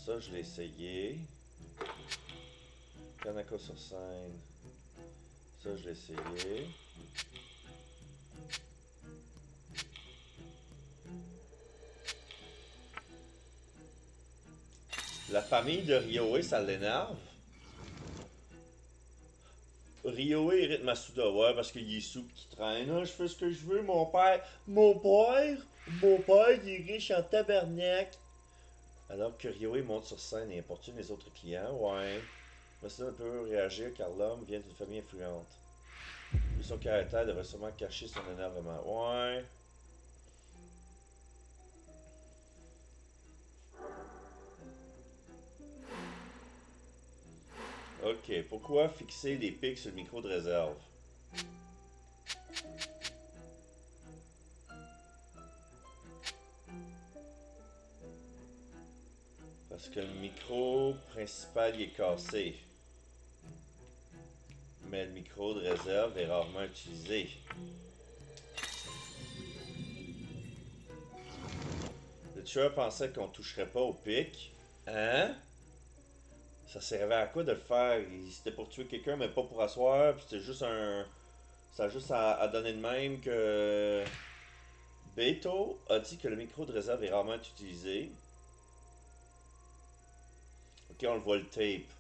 Ça, je l'ai essayé. Kanako sur scène. Ça, je l'ai essayé. La famille de Ryohei, ça l'énerve. Ryohei hérite Masuda, ouais, parce qu'il est sous qui traîne. Ah, je fais ce que je veux, mon père. Mon père, il est riche en tabarnak. Alors que Ryohei monte sur scène et importune les autres clients, ouais. Masuda ne peut réagir car l'homme vient d'une famille influente. Vu son caractère, devrait sûrement cacher son énervement. Ouais. Ok, pourquoi fixer les pics sur le micro de réserve? Parce que le micro principal il est cassé. Mais le micro de réserve est rarement utilisé. Le tueur pensait qu'on toucherait pas au pic. Hein? Ça servait à quoi de le faire? C'était pour tuer quelqu'un, mais pas pour asseoir. Puis c'était juste un. Ça a juste à donner de même que. Beto a dit que le micro de réserve est rarement utilisé. Ok, on le voit le tape.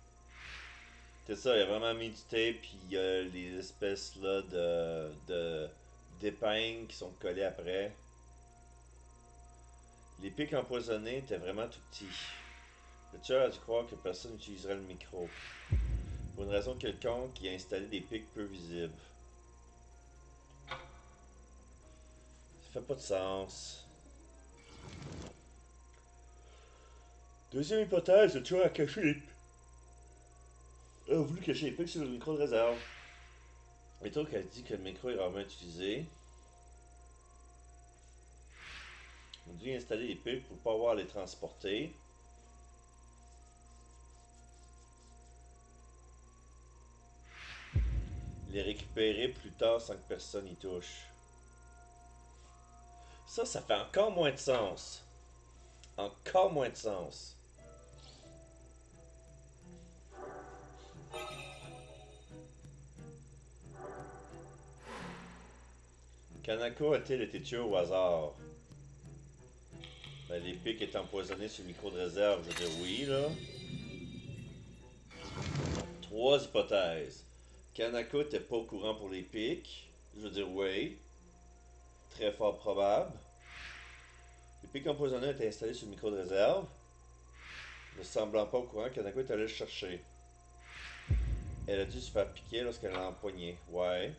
C'est ça, il a vraiment mis du tape, puis il y a les espèces là d'épingles qui sont collées après. Les pics empoisonnés étaient vraiment tout petits. Le tueur a dû croire que personne n'utiliserait le micro. Pour une raison quelconque, il a installé des pics peu visibles. Ça fait pas de sens. Deuxième hypothèse, le tueur a voulu cacher les pics sur le micro de réserve. Et donc, elle dit que le micro est rarement utilisé. On a dû installer les pics pour pas avoir à les transporter. Les récupérer plus tard sans que personne y touche. Ça fait encore moins de sens. Encore moins de sens. Kanako a-t-il été tué au hasard? Ben, les pics étaient empoisonnés sur le micro de réserve, je veux dire oui, là. Trois hypothèses. Kanako n'était pas au courant pour les pics, je veux dire oui. Très fort probable. Les pics empoisonnés étaient installés sur le micro de réserve. Ne semblant pas au courant, Kanako est allé le chercher. Elle a dû se faire piquer lorsqu'elle l'a empoigné. Ouais.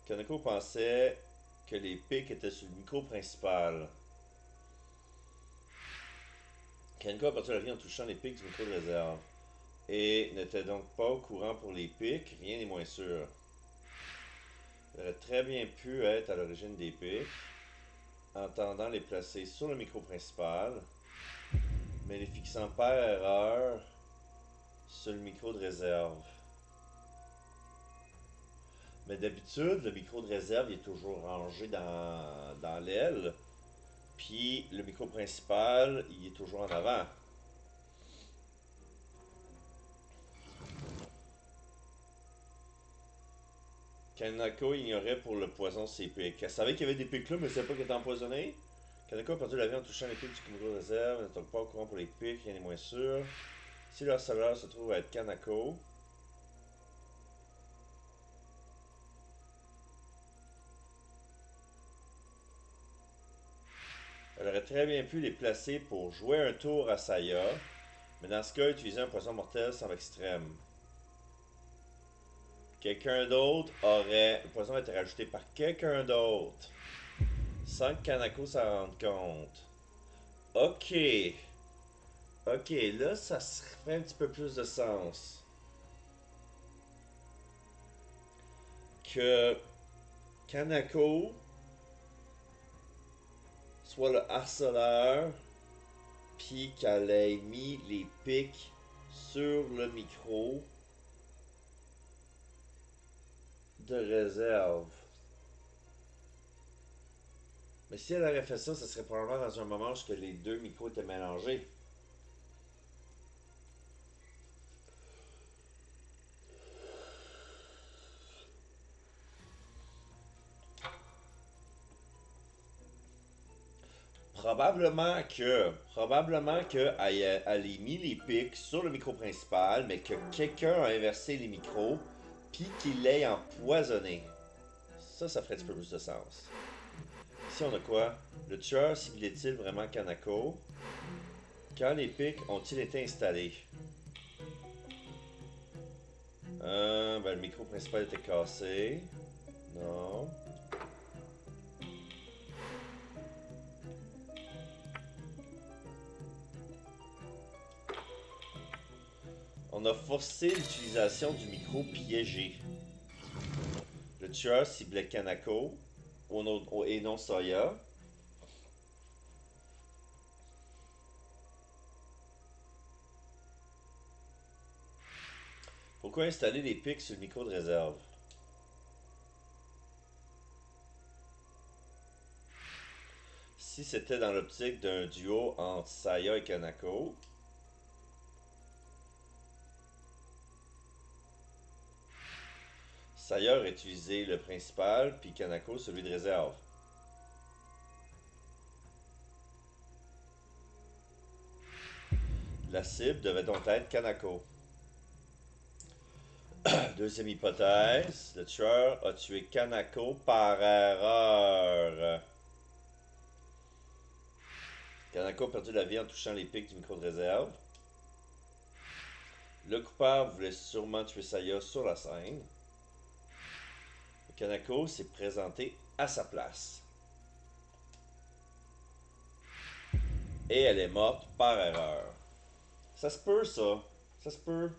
Kanako pensait que les pics étaient sur le micro principal. Kanako a perdu la vie en touchant les pics du micro de réserve. Et n'était donc pas au courant pour les pics, rien n'est moins sûr. Elle aurait très bien pu être à l'origine des pics, en tendant les placer sur le micro principal, mais les fixant par erreur sur le micro de réserve. Mais d'habitude, le micro de réserve est toujours rangé dans l'aile, puis le micro principal, il est toujours en avant. Kanako ignorait pour le poison ses pics. Elle savait qu'il y avait des pics là, mais elle savait pas qu'elle était empoisonnée. Kanako a perdu la vie en touchant les pics du micro de réserve. Elle n'est donc pas au courant pour les pics, rien n'est moins sûr. Si leur serveur se trouve à être Kanako, elle aurait très bien pu les placer pour jouer un tour à Saya, mais dans ce cas, utiliser un poison mortel semble extrême. Quelqu'un d'autre aurait. Le poison a été rajouté par quelqu'un d'autre, sans que Kanako s'en rende compte. Ok. Ok, là, ça ferait un petit peu plus de sens. Que Kanako soit le harceleur, puis qu'elle ait mis les pics sur le micro de réserve. Mais si elle aurait fait ça, ça serait probablement dans un moment où les deux micros étaient mélangés. Probablement que elle ait mis les pics sur le micro principal, mais que quelqu'un a inversé les micros, puis qu'il l'ait empoisonné. Ça ferait un petit peu plus de sens. Ici, on a quoi? Le tueur ciblait-il vraiment Kanako? Quand les pics ont-ils été installés? Le micro principal était cassé. Non. On a forcé l'utilisation du micro piégé. Le tueur ciblait Kanako et non Soya. Pourquoi installer les pics sur le micro de réserve? Si c'était dans l'optique d'un duo entre Saya et Kanako, Saya aurait utilisé le principal, puis Kanako celui de réserve. La cible devait donc être Kanako. Deuxième hypothèse, le tueur a tué Kanako par erreur. Kanako a perdu la vie en touchant les pics du micro de réserve. Le coupable voulait sûrement tuer Saya sur la scène. Kanako s'est présenté à sa place. Et elle est morte par erreur. Ça se peut, ça. Ça se peut.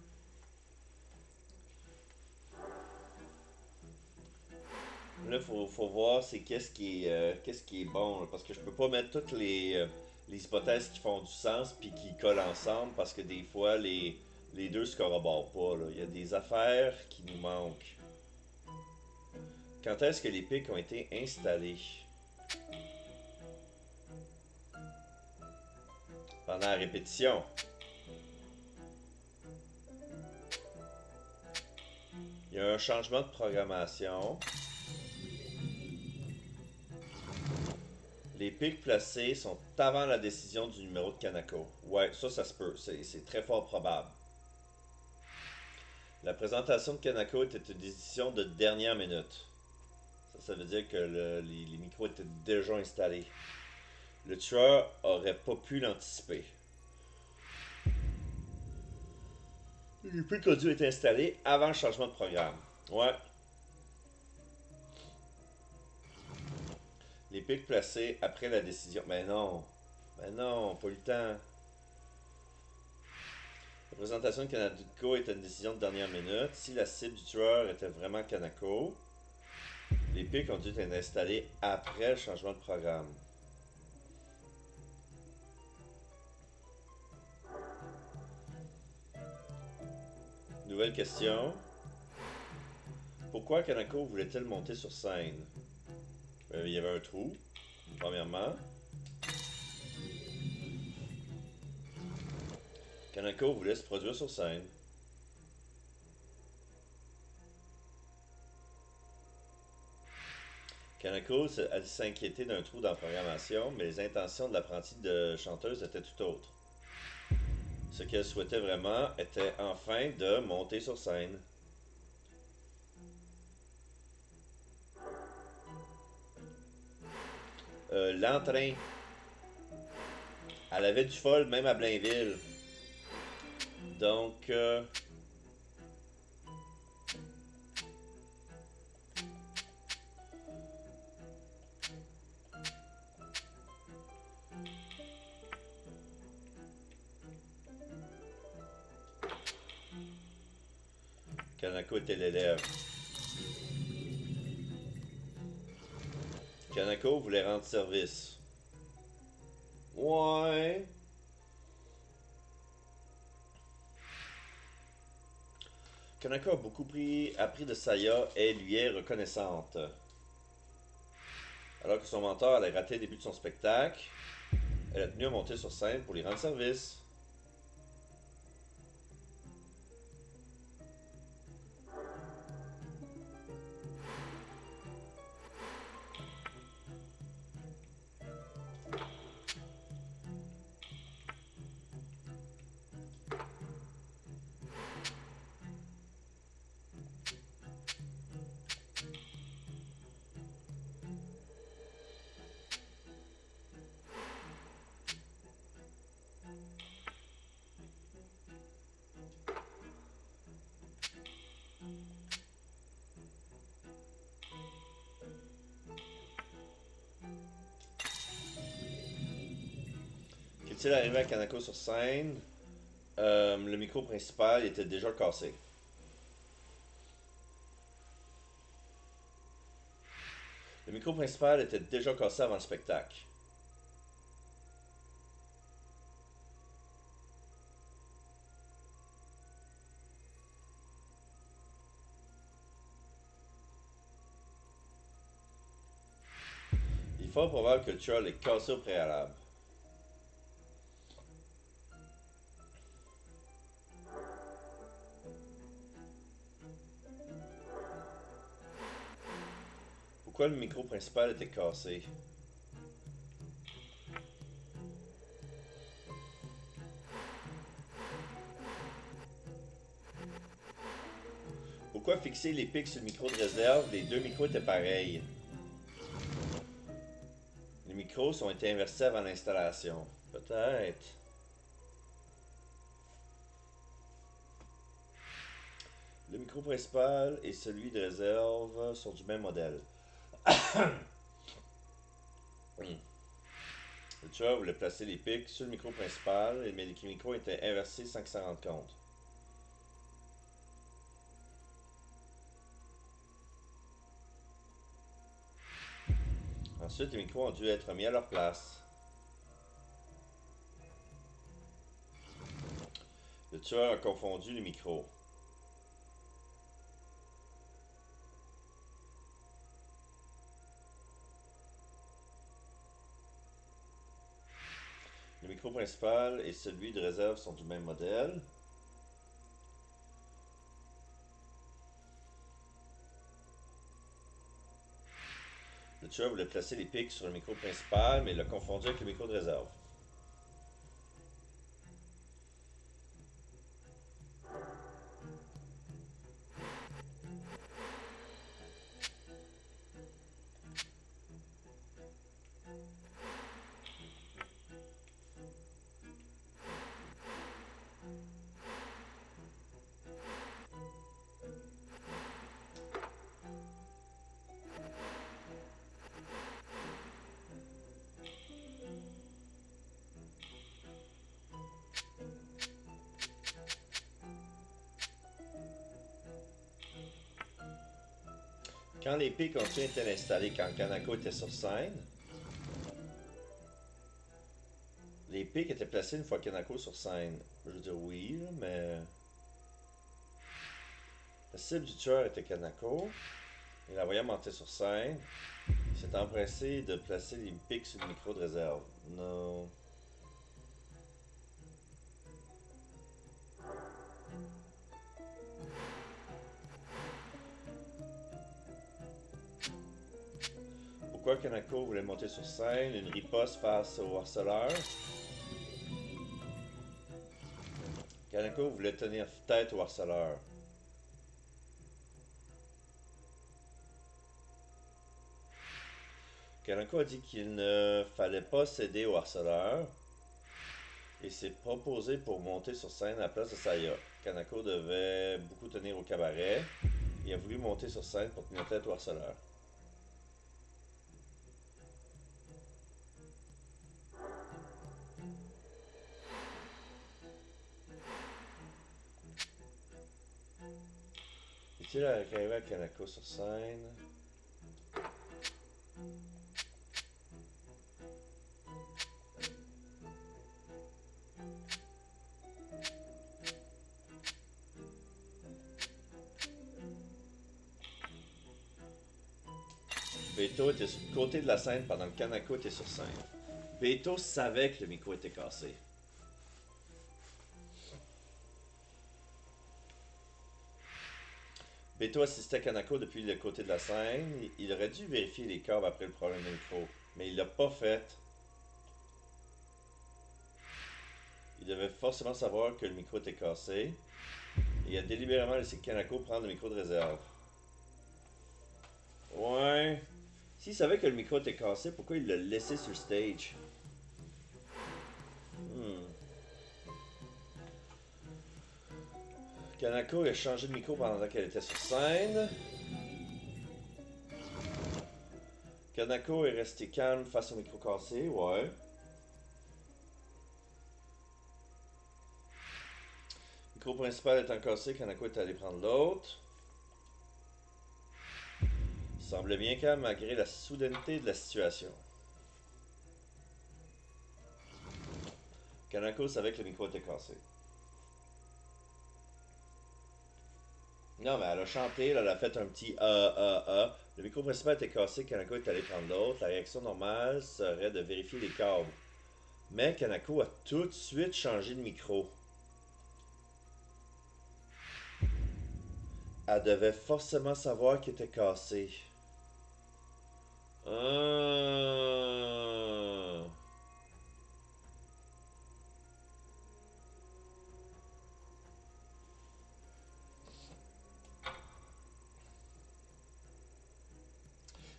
Là, faut voir c'est qu'est-ce qui est bon. Là, parce que je peux pas mettre toutes les hypothèses qui font du sens puis qui collent ensemble parce que des fois, les deux se corroborent pas. Là. Il y a des affaires qui nous manquent. Quand est-ce que les pics ont été installés? Pendant la répétition. Il y a un changement de programmation. Les pics placés sont avant la décision du numéro de Kanako. Ouais, ça se peut. C'est très fort probable. La présentation de Kanako était une décision de dernière minute. Ça veut dire que les micros étaient déjà installés. Le tueur aurait pas pu l'anticiper. Les pics ont dû être installés avant le changement de programme. Ouais. Les pics placés après la décision. Mais non. Pas eu le temps. La présentation de Kanako était une décision de dernière minute. Si la cible du tueur était vraiment Kanako, les pics ont dû être installés après le changement de programme. Nouvelle question. Pourquoi Kanako voulait-elle monter sur scène? Il y avait un trou, premièrement. Kanako voulait se produire sur scène. Kanako a s'inquiéter d'un trou dans la programmation, mais les intentions de l'apprentie de chanteuse étaient tout autres. Ce qu'elle souhaitait vraiment était enfin de monter sur scène. L'entrain. Elle avait du folle même à Blainville. Donc, Kanako était l'élève. Kanako voulait rendre service. Ouais. Kanako a beaucoup appris de Saya et lui est reconnaissante. Alors que son mentor allait rater le début de son spectacle, elle a tenu à monter sur scène pour lui rendre service. Qu'est-il arrivé à Kanako sur scène? Le micro principal était déjà cassé. Le micro principal était déjà cassé avant le spectacle. Il est fort probable que le tueur l'ait cassé au préalable. Pourquoi le micro principal était cassé? Pourquoi fixer les pics sur le micro de réserve? Les deux micros étaient pareils. Les micros ont été inversés avant l'installation. Peut-être. Le micro principal et celui de réserve sont du même modèle. Le tueur voulait placer les pics sur le micro principal, mais les micros étaient inversés sans qu'il s'en rende compte. Ensuite, les micros ont dû être mis à leur place. Le tueur a confondu les micros. Le micro principal et celui de réserve sont du même modèle. Le tueur voulait placer les pics sur le micro principal, mais il l'a confondu avec le micro de réserve. Quand les pics ont été installés quand Kanako était sur scène, les pics étaient placés une fois Kanako sur scène. Je veux dire oui, mais... La cible du tueur était Kanako. Il la voyait monter sur scène. Il s'est empressé de placer les pics sur le micro de réserve. Non. Pourquoi Kanako voulait monter sur scène? Une riposte face au harceleur. Kanako voulait tenir tête au harceleur. Kanako a dit qu'il ne fallait pas céder au harceleur et s'est proposé pour monter sur scène à la place de Saya. Kanako devait beaucoup tenir au cabaret et a voulu monter sur scène pour tenir tête au harceleur. Est-il arrivé à Kanako sur scène? Beto était sur le côté de la scène pendant que Kanako était sur scène. Beto savait que le micro était cassé. Beto assistait Kanako depuis le côté de la scène. Il aurait dû vérifier les câbles après le problème de micro, mais il l'a pas fait. Il devait forcément savoir que le micro était cassé. Et il a délibérément laissé Kanako prendre le micro de réserve. Ouais. S'il savait que le micro était cassé, pourquoi il l'a laissé sur le stage? Kanako a changé de micro pendant qu'elle était sur scène. Kanako est resté calme face au micro cassé, ouais. Le micro principal étant cassé, Kanako est allé prendre l'autre. Il semblait bien calme malgré la soudaineté de la situation. Kanako savait que le micro était cassé. Non, mais elle a chanté, elle a fait un petit Le micro principal était cassé, Kanako est allé prendre l'autre. La réaction normale serait de vérifier les câbles. Mais Kanako a tout de suite changé de micro. Elle devait forcément savoir qu'il était cassé.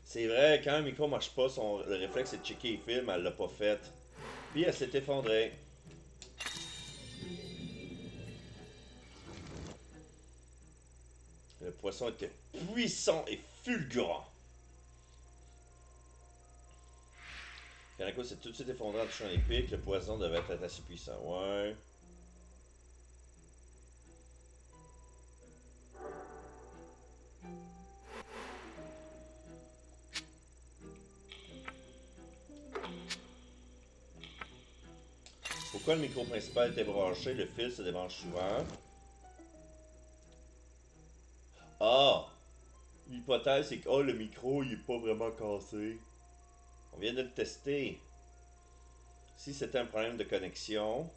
C'est vrai, quand un micro marche pas, le réflexe c'est de checker les films, elle l'a pas fait. Puis elle s'est effondrée. Le poisson était puissant et fulgurant. Kanako s'est tout de suite effondré en touchant les pics. Le poison devait être assez puissant. Ouais. Pourquoi le micro principal était branché? Le fil se débranche souvent. Ah! L'hypothèse c'est que le micro il est pas vraiment cassé. On vient de le tester. Si c'était un problème de connexion,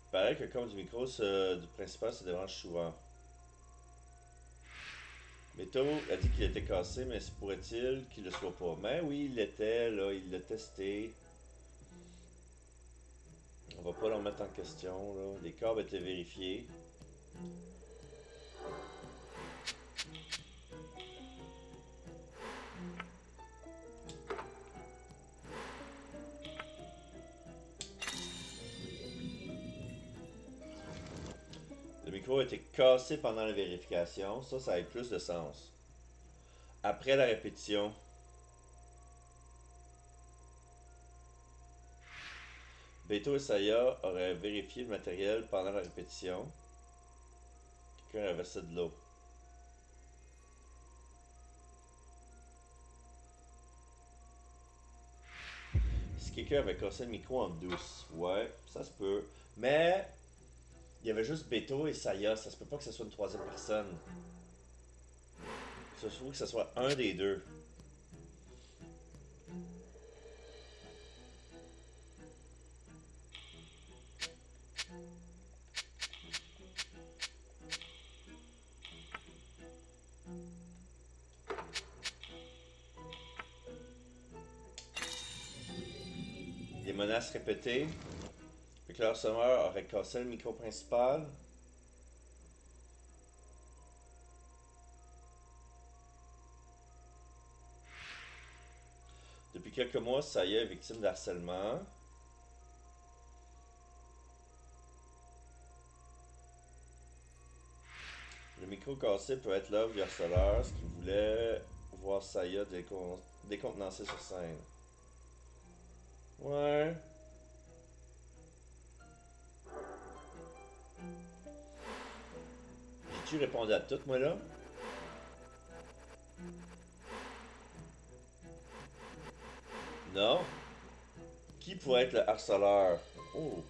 il paraît que comme du micro du principal se débranche souvent. Beto a dit qu'il était cassé, mais se pourrait-il qu'il le soit pas? Mais oui, il l'était, là, il l'a testé. On va pas le remettre en question, là. Les câbles étaient vérifiés. Le micro a été cassé pendant la vérification. Ça a plus de sens. Après la répétition, Beto et Saya auraient vérifié le matériel pendant la répétition. Quelqu'un avait versé de l'eau. Si quelqu'un avait cassé le micro en douce, ouais, ça se peut. Mais il y avait juste Beto et Saya, ça se peut pas que ce soit une troisième personne. Ça se trouve que ce soit un des deux. Des menaces répétées. Puis que leur sommeur aurait cassé le micro principal. Depuis quelques mois, Saya est victime d'harcèlement. Le micro cassé peut être l'œuvre du harceleur, ce qui voulait voir Saya décontenancé sur scène. Ouais. J'ai-tu répondu à tout, moi, là? Non. Qui pourrait être le harceleur? Oh.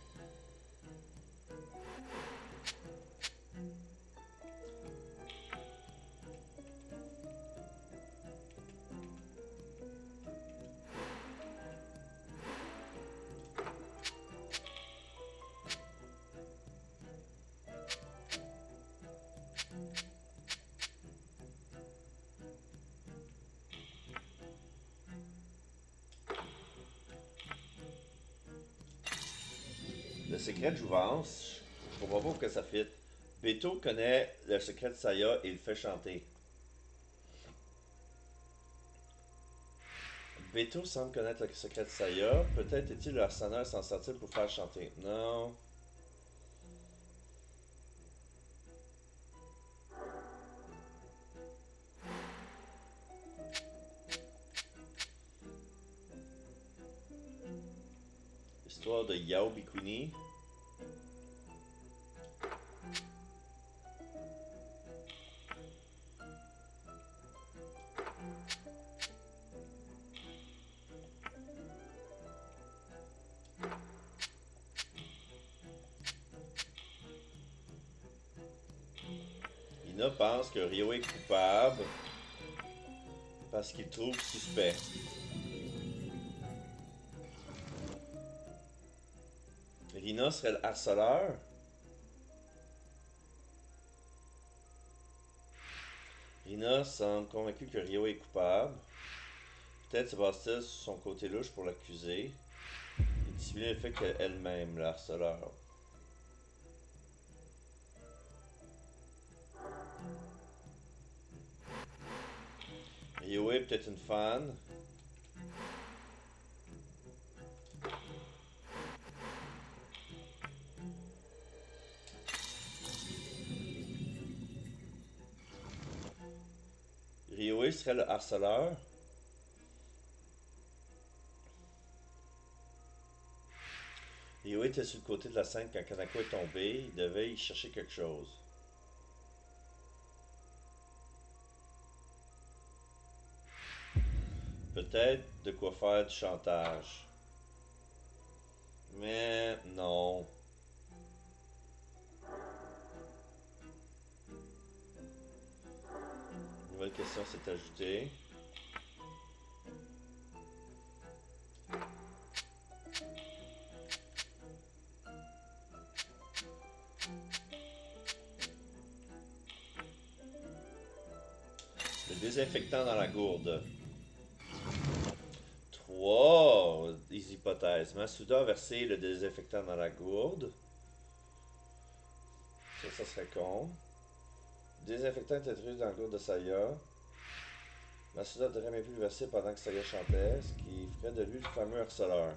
secret de jouvence, je comprends pas pourquoi ça fit. Beto connaît le secret de Saya et il fait chanter. Beto semble connaître le secret de Saya. Peut-être est-il le harceleur s'en sortir pour faire chanter. Non. Histoire de Yao Bikuni. Ina pense que Ryo est coupable parce qu'il trouve suspect. Rina serait le harceleur. Rina semble convaincue que Ryo est coupable. Peut-être se base-t-elle sur son côté louche pour l'accuser et dissimuler le fait qu'elle-même le harceleur. Ryo est peut-être une fan. Ryoe serait le harceleur. Ryoe était sur le côté de la scène quand Kanako est tombé. Il devait y chercher quelque chose. Peut-être de quoi faire du chantage. Mais non. Nouvelle question s'est ajoutée. Le désinfectant dans la gourde. 3 des hypothèses. Masuda a versé le désinfectant dans la gourde. Ça serait con. Le désinfectant est introduit dans la gourde de Saya. Masuda aurait même pu le verser pendant que Saya chantait, ce qui ferait de lui le fameux harceleur.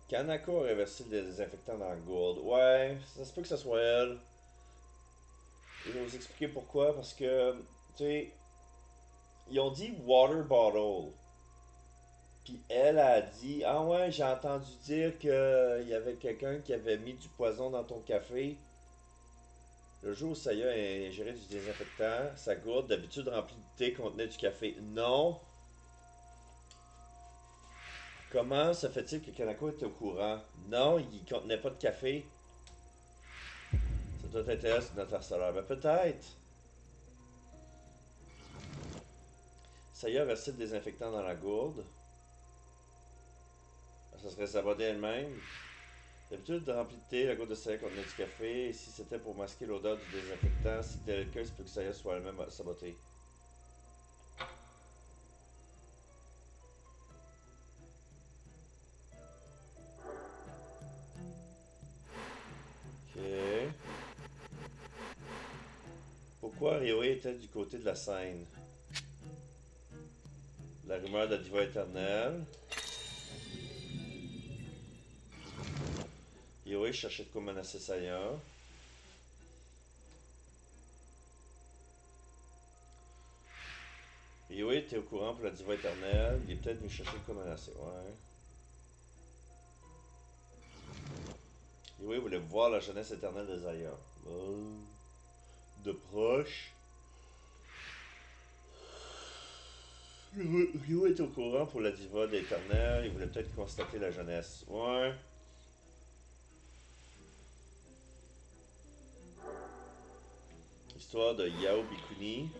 Kanako aurait versé le désinfectant dans la gourde. Ouais, ça se peut que ce soit elle. Je vais vous expliquer pourquoi. Parce que, tu sais, ils ont dit water bottle. Puis elle a dit, ah ouais, j'ai entendu dire qu'il y avait quelqu'un qui avait mis du poison dans ton café. Le jour où Saya a ingéré du désinfectant, sa gourde, d'habitude remplie de thé, contenait du café. Non. Comment se fait-il que Kanako était au courant? Non, il contenait pas de café. Ça doit être elle, c'est notre harceleur. Ben peut-être. Saya a versé le désinfectant dans la gourde. Ça serait saboter elle-même. D'habitude, rempli de thé, la gourde de Saya contenait du café. Et si c'était pour masquer l'odeur du désinfectant, si c'était le cas, il se peut que Saya soit elle-même sabotée. Ok. Pourquoi Ryoe était du côté de la scène? La rumeur de la diva éternelle. Ryoe cherchait de quoi menacer Saya. Ryoe était au courant pour la diva éternelle. Il est peut-être venu chercher de quoi menacer. Ouais. Ryoe voulait voir la jeunesse éternelle de Saya. Oh. De proche. Ryo est au courant pour la diva d'éternel. Il voulait peut-être constater la jeunesse. Ouais. Histoire de Yao Bikuni.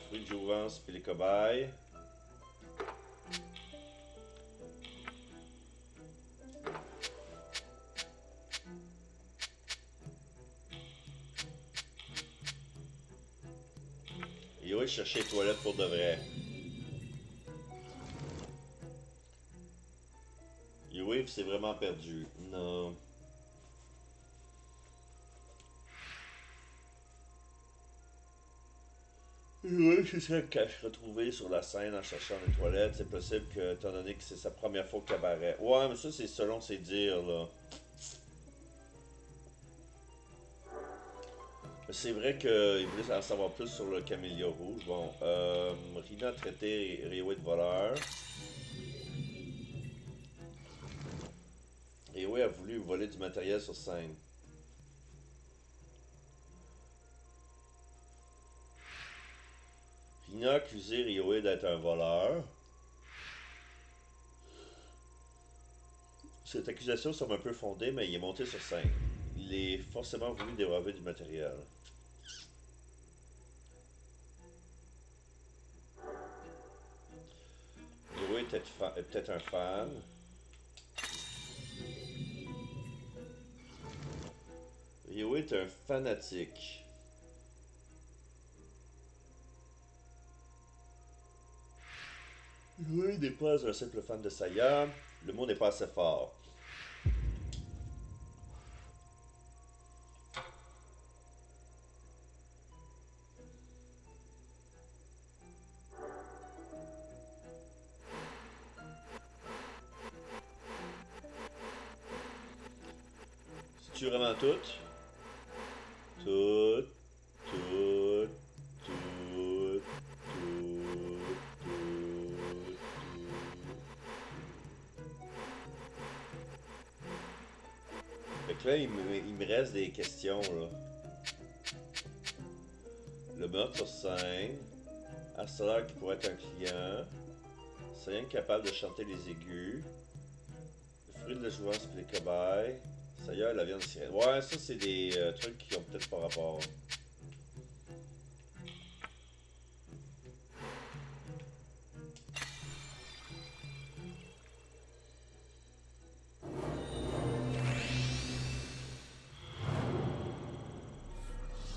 Fruit de jouvence puis les cobayes. Ryo cherchait les toilettes pour de vrai. Wave s'est vraiment perdu. Non. Oui, c'est ça qu'elle se retrouvée sur la scène en cherchant les toilettes. C'est possible que, étant donné que c'est sa première fois au cabaret. Ouais, mais ça, c'est selon ses dires, là. Mais c'est vrai qu'il voulait en savoir plus sur le camélia rouge. Bon, Rina a traité Ryoe de voleur. Ryoe a voulu voler du matériel sur scène. Rina a accusé Ryoe d'être un voleur. Cette accusation semble un peu fondée, mais il est monté sur scène. Il est forcément voulu dérober du matériel. Ryoe est peut-être un fan. Ryoe est un fanatique. Ryoe n'est pas un simple fan de Saya. Le mot n'est pas assez fort. C'est-tu vraiment tout? Tout, tout, tout, tout, tout. Fait que là, il me reste des questions, là. Le meurtre sur scène. Harceleur qui pourrait être un client. C'est rien capable de chanter les aigus. Le fruit de la jouvence pour les cobayes. Ça y est, la viande sirène. Ouais, ça, c'est des trucs qui ont peut-être pas rapport.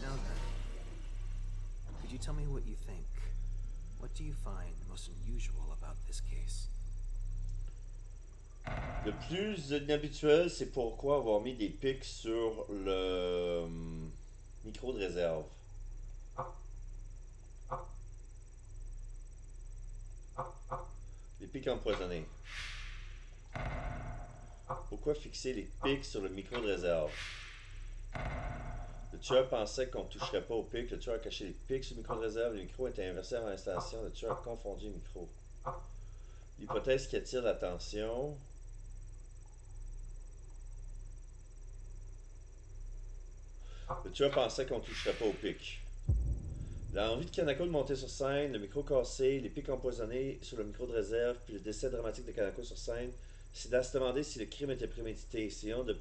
Now then, could you tell me what you think? What do you find most unusual about this case? Le plus inhabituel, c'est pourquoi avoir mis des pics sur le micro de réserve. Les pics empoisonnés. Pourquoi fixer les pics sur le micro de réserve? Le tueur pensait qu'on ne toucherait pas aux pics. Le tueur a caché les pics sur le micro de réserve. Le micro était inversé avant l'installation. Le tueur a confondu le micro. L'hypothèse qui attire l'attention. Le tueur pensait qu'on ne toucherait pas au pic. L'envie de Kanako de monter sur scène, le micro cassé, les pics empoisonnés sur le micro de réserve, puis le décès dramatique de Kanako sur scène, c'est à se demander si le crime était prémédité. Essayons de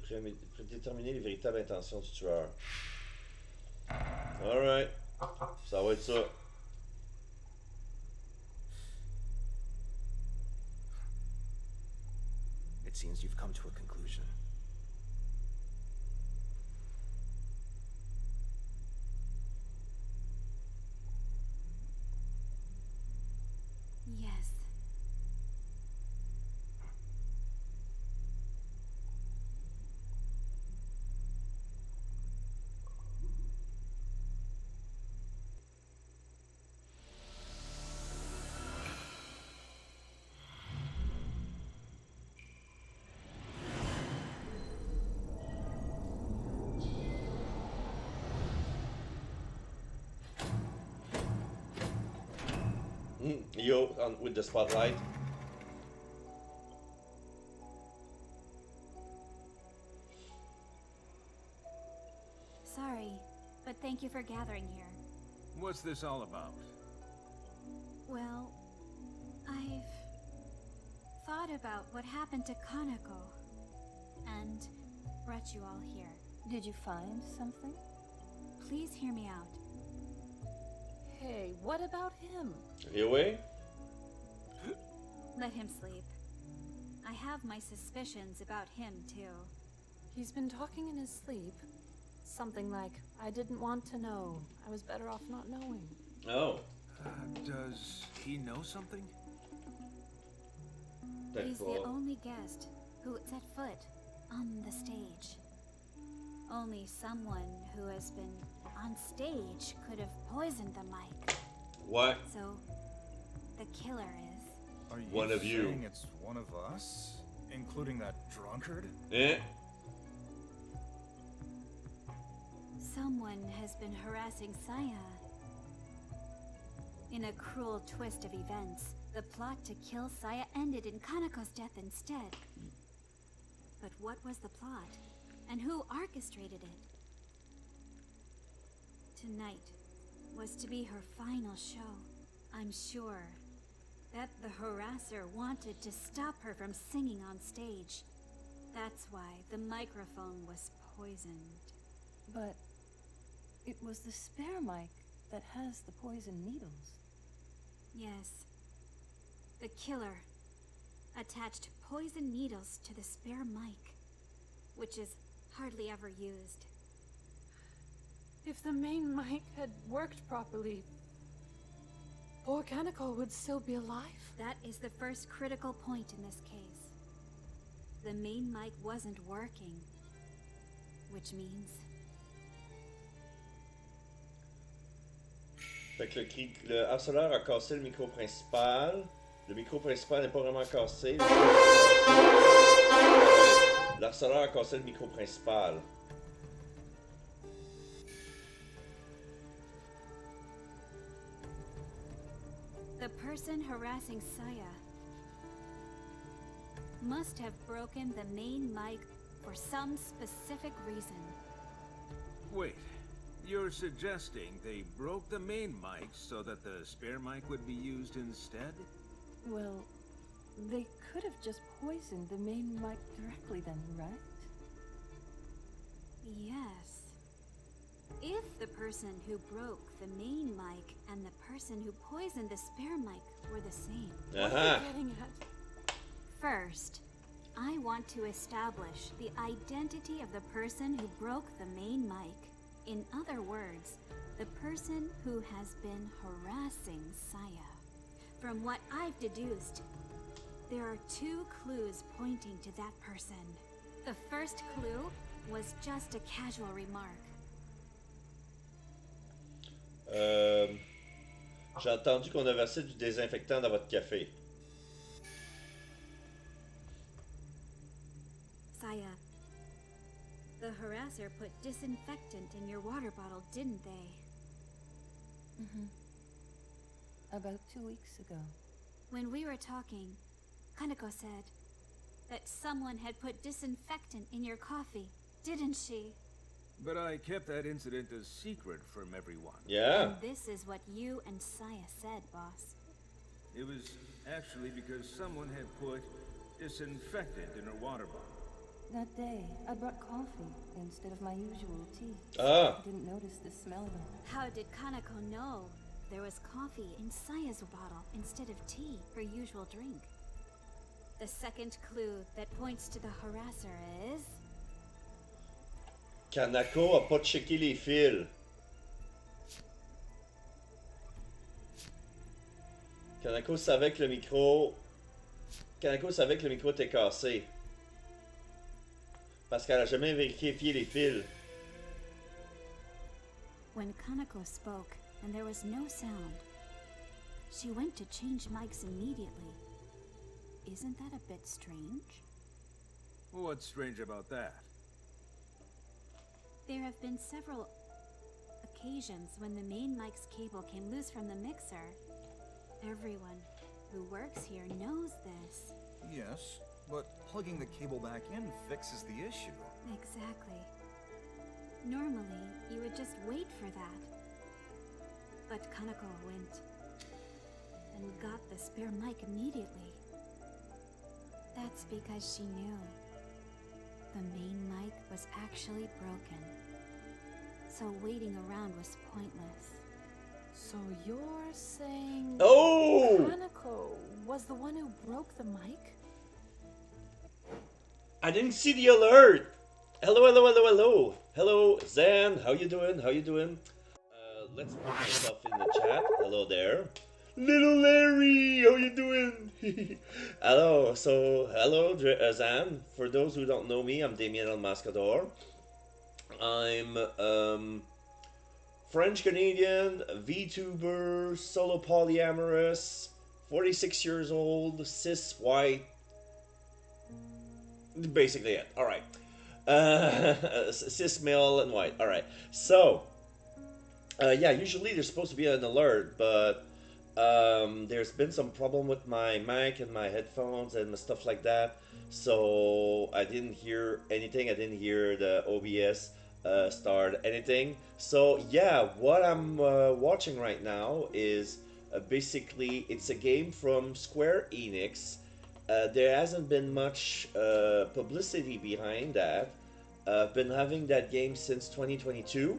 déterminer les véritables intentions du tueur. Alright. Ça va être ça. It seems you've come to a conclusion. Yes. Yo, with the spotlight. Sorry, but thank you for gathering here. What's this all about? Well, I've thought about what happened to Kanako and brought you all here. Did you find something? Please hear me out. Hey, what about him? Ryoe? Let him sleep. I have my suspicions about him, too. He's been talking in his sleep. Something like, I didn't want to know. I was better off not knowing. Oh. Does he know something? He's the only guest who set foot on the stage. Only someone who has been on stage could have poisoned the mic. What? So, the killer is... Are you One of you. saying it's one of us? Including that drunkard? Eh? Someone has been harassing Saya. In a cruel twist of events, the plot to kill Saya ended in Kaneko's death instead. But what was the plot? And who orchestrated it? Tonight was to be her final show. I'm sure that the harasser wanted to stop her from singing on stage. That's why the microphone was poisoned. But it was the spare mic that has the poison needles. Yes. The killer attached poison needles to the spare mic, which is hardly ever used. If the main mic had worked properly, poor Kaneko would still be alive. That is the first critical point in this case. The main mic wasn't working, which means... Fait que le harceleur a cassé le micro principal. Le micro principal n'est pas vraiment cassé. Le harceleur a cassé le micro principal. The person harassing Saya must have broken the main mic for some specific reason. Wait, you're suggesting they broke the main mic so that the spare mic would be used instead? Well, they could have just poisoned the main mic directly then, right? Yes. If the person who broke the main mic and the person who poisoned the spare mic were the same. What are you getting at? First, I want to establish the identity of the person who broke the main mic. In other words, the person who has been harassing Saya. From what I've deduced, there are two clues pointing to that person. The first clue was just a casual remark. J'ai entendu qu'on a versé du désinfectant dans votre café. Saya, the harasser put disinfectant in your water bottle, didn't they? Mm-hmm. About 2 weeks ago. When we were talking, Kaneko said that someone had put disinfectant in your coffee, didn't she? But I kept that incident a secret from everyone. Yeah. And this is what you and Saya said, boss. It was actually because someone had put disinfectant in her water bottle. That day, I brought coffee instead of my usual tea. Ah. I didn't notice the smell of it. How did Kaneko know there was coffee in Saya's bottle instead of tea, her usual drink? The second clue that points to the harasser is... Kanako a pas checké les fils. Kanako savait que le micro... Kanako savait que le micro était cassé. Parce qu'elle a jamais vérifié les fils. When Kaneko spoke and there was no sound, she went to change mics immediately. Isn't that a bit strange? What's strange about that? There have been several occasions when the main mic's cable came loose from the mixer. Everyone who works here knows this. Yes, but plugging the cable back in fixes the issue. Exactly. Normally, you would just wait for that. But Kaneko went and got the spare mic immediately. That's because she knew the main mic was actually broken. So waiting around was pointless. So you're saying Oh! Kaneko was the one who broke the mic? I didn't see the alert. Hello, hello, hello, hello. Hello, Zen. How you doing? How you doing? Let's put myself in the chat. Hello there. Little Larry, how you doing? Hello, Zan. For those who don't know me, I'm Damien El Mascador. I'm French Canadian, VTuber, solo polyamorous, 46 years old, cis white. Basically it. All right. Cis male and white. All right. So, yeah, usually there's supposed to be an alert, but there's been some problem with my mic and my headphones and stuff like that. So I didn't hear anything. I didn't hear the OBS start anything. So yeah, what I'm watching right now is basically it's a game from Square Enix. There hasn't been much publicity behind that. I've been having that game since 2022.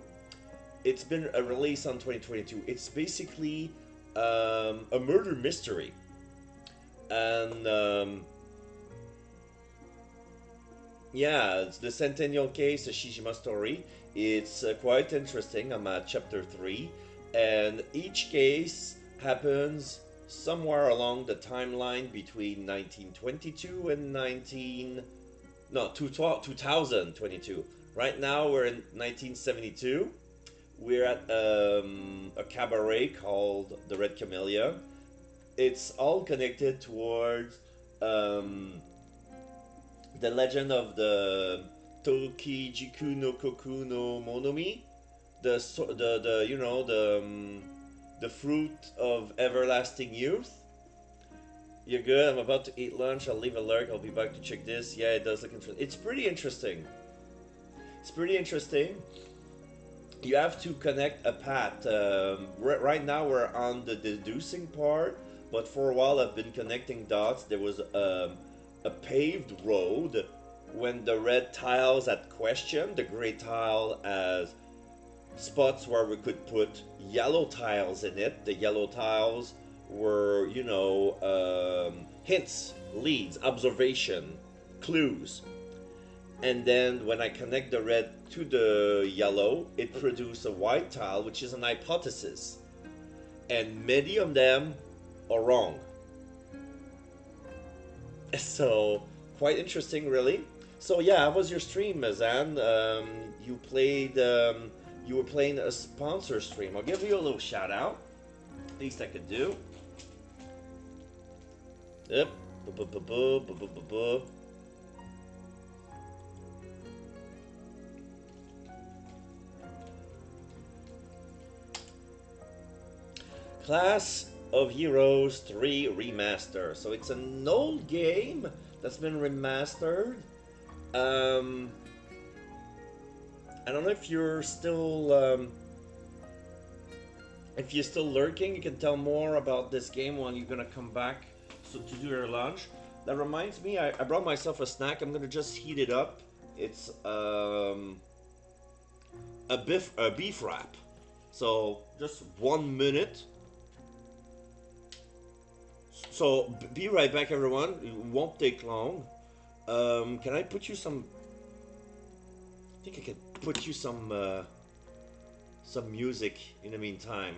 It's been a release on 2022. It's basically a murder mystery, and yeah, it's the Centennial case, the Shijima story. It's quite interesting. I'm at chapter 3, and each case happens somewhere along the timeline between 1922 and 2022. Right now we're in 1972. We're at a cabaret called the Red Camellia. It's all connected towards the legend of the Tokijiku no Koku no Monomi, the you know the fruit of everlasting youth. You're good. I'm about to eat lunch. I'll leave a lurk. I'll be back to check this. Yeah, it does look interesting. It's pretty interesting. It's pretty interesting. You have to connect a path. Right now we're on the deducing part, but for a while I've been connecting dots. There was a paved road when the red tiles had question, the gray tile as spots where we could put yellow tiles in it. The yellow tiles were, hints, leads, observation, clues. And then when I connect the red to the yellow, it produces a white tile, which is an hypothesis. And many of them are wrong. So, quite interesting, really. So yeah, how was your stream, Mazan? You played, you were playing a sponsor stream. I'll give you a little shout out. Least I could do. Yep. Class of Heroes 3 Remaster. So it's an old game that's been remastered. I don't know if you're still if you're still lurking. You can tell more about this game when you're gonna come back to do your lunch. That reminds me, I brought myself a snack. I'm gonna just heat it up. It's a beef wrap. So just 1 minute. So be right back, everyone. It won't take long. Can I put you some? I think I can put you some music in the meantime.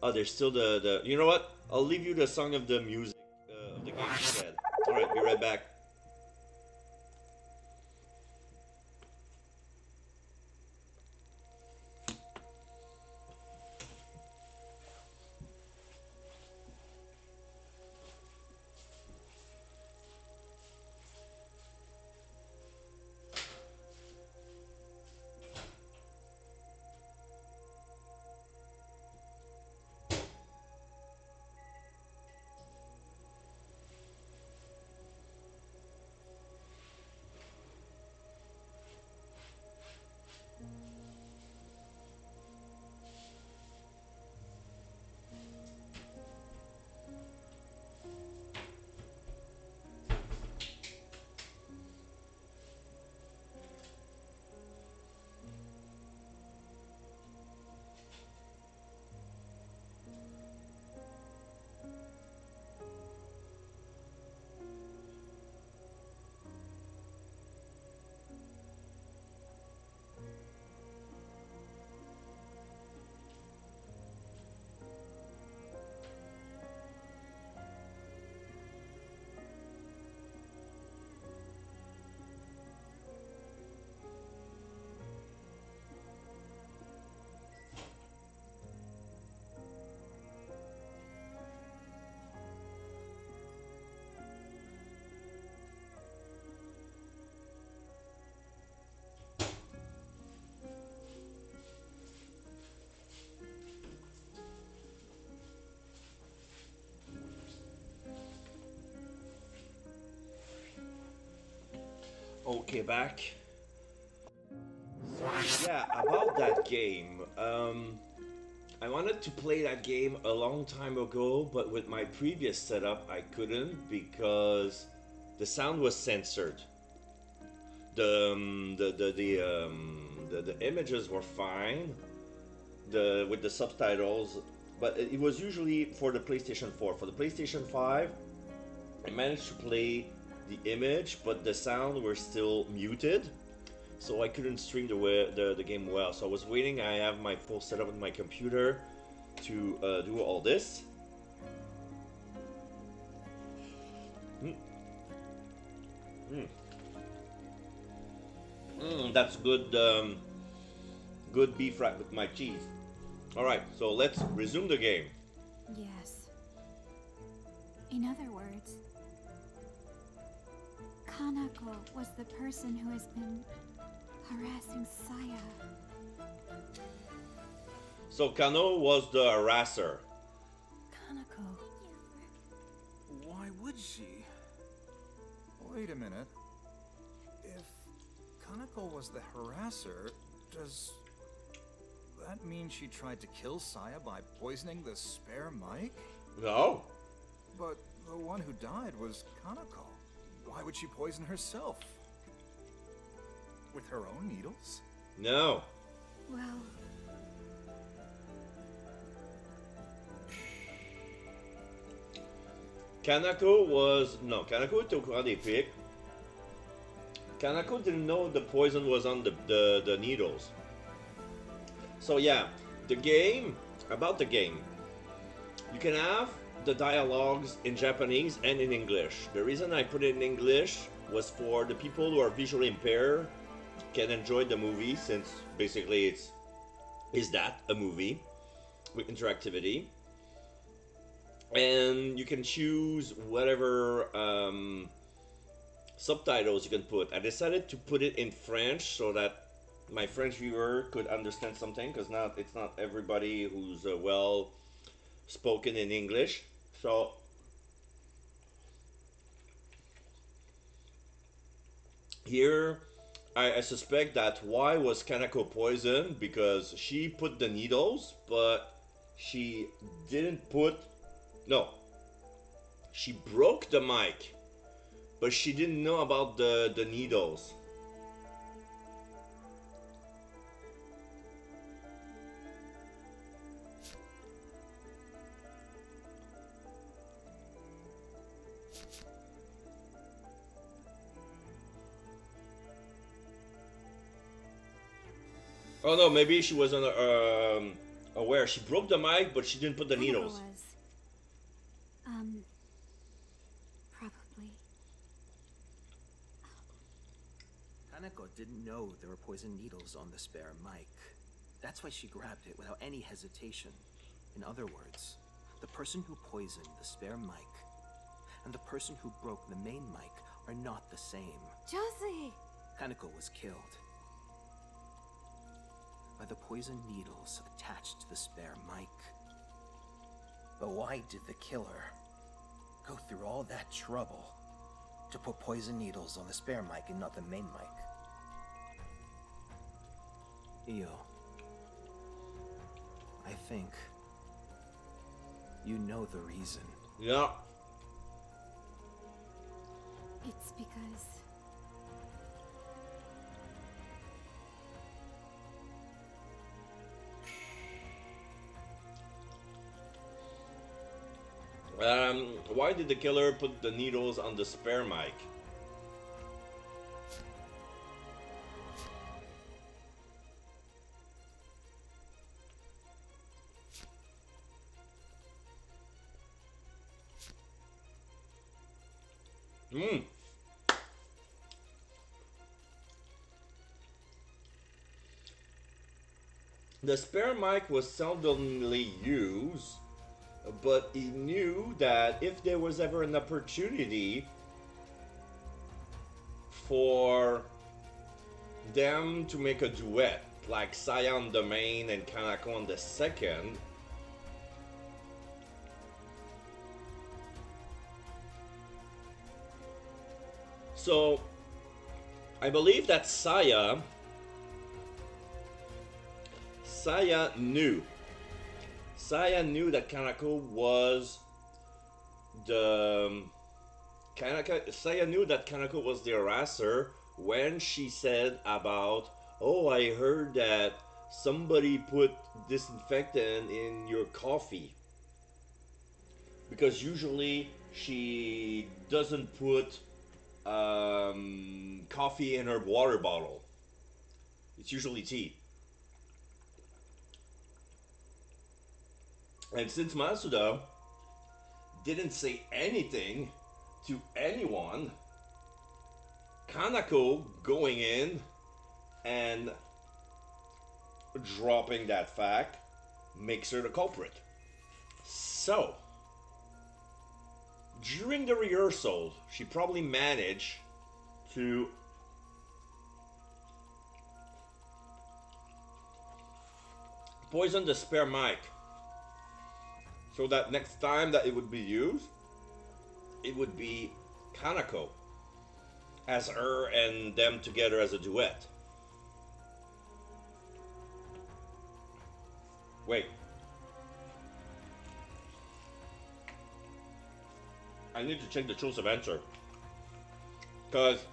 Oh, there's still the. You know what? I'll leave you the song of the music of the game instead. All right, be right back. Okay, back. So, yeah, about that game. I wanted to play that game a long time ago, but with my previous setup, I couldn't because the sound was censored. The images were fine, with the subtitles, but it was usually for the PlayStation 4. For the PlayStation 5, I managed to play the image, but the sound were still muted, so I couldn't stream the game well. So I was waiting. I have my full setup on my computer to do all this. That's good. Good beef wrapped with my cheese. All right, so let's resume the game. Yes. In other words, Kanako was the person who has been harassing Saya. So Kano was the harasser. Kanako. Why would she? Wait a minute. If Kanako was the harasser, does that mean she tried to kill Saya by poisoning the spare mic? No. But the one who died was Kanako. Why would she poison herself? With her own needles? No. Well, Kanako était au courant des pics. Kanako didn't know the poison was on the needles. So yeah, about the game, you can have the dialogues in Japanese and in English. The reason I put it in English was for the people who are visually impaired can enjoy the movie, since basically is that a movie with interactivity. And you can choose whatever subtitles you can put. I decided to put it in French so that my French viewer could understand something, because it's not everybody who's well spoken in English. So here I suspect that why was Kanako poisoned, because she put the needles, but she didn't put. No, she broke the mic, but she didn't know about the needles. Oh no, maybe she wasn't aware. She broke the mic, but she didn't put the needles. was. Probably. Kaneko didn't know there were poison needles on the spare mic. That's why she grabbed it without any hesitation. In other words, the person who poisoned the spare mic and the person who broke the main mic are not the same. Josie! Kaneko was killed by the poison needles attached to the spare mic. But why did the killer go through all that trouble to put poison needles on the spare mic and not the main mic? Io, I think you know the reason. Yeah. It's because Why did the killer put the needles on the spare mic? The spare mic was seldomly used, but he knew that if there was ever an opportunity for them to make a duet, like Saya on the main and Kanako on the second, so I believe that Saya knew. Saya knew that Kanako was the Saya knew that Kanako was the harasser when she said about, "Oh, I heard that somebody put disinfectant in your coffee." Because usually she doesn't put coffee in her water bottle. It's usually tea. And since Masuda didn't say anything to anyone, Kanako going in and dropping that fact makes her the culprit. So, during the rehearsal, she probably managed to poison the spare mic so that next time that it would be used, it would be Kanako as her and them together as a duet. Wait. I need to check the choice of answer. Because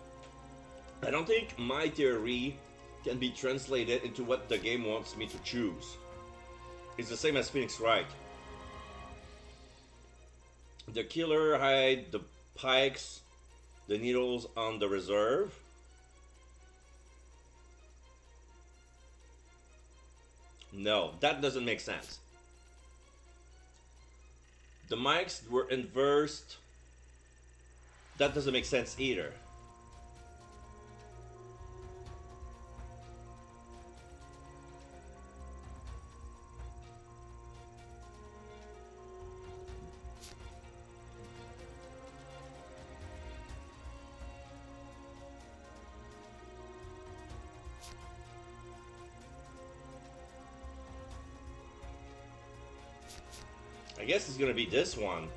I don't think my theory can be translated into what the game wants me to choose. It's the same as Phoenix Wright. The killer hide the pikes, the needles on the reserve. No, that doesn't make sense. The mics were inversed. That doesn't make sense either. I guess it's gonna be this one.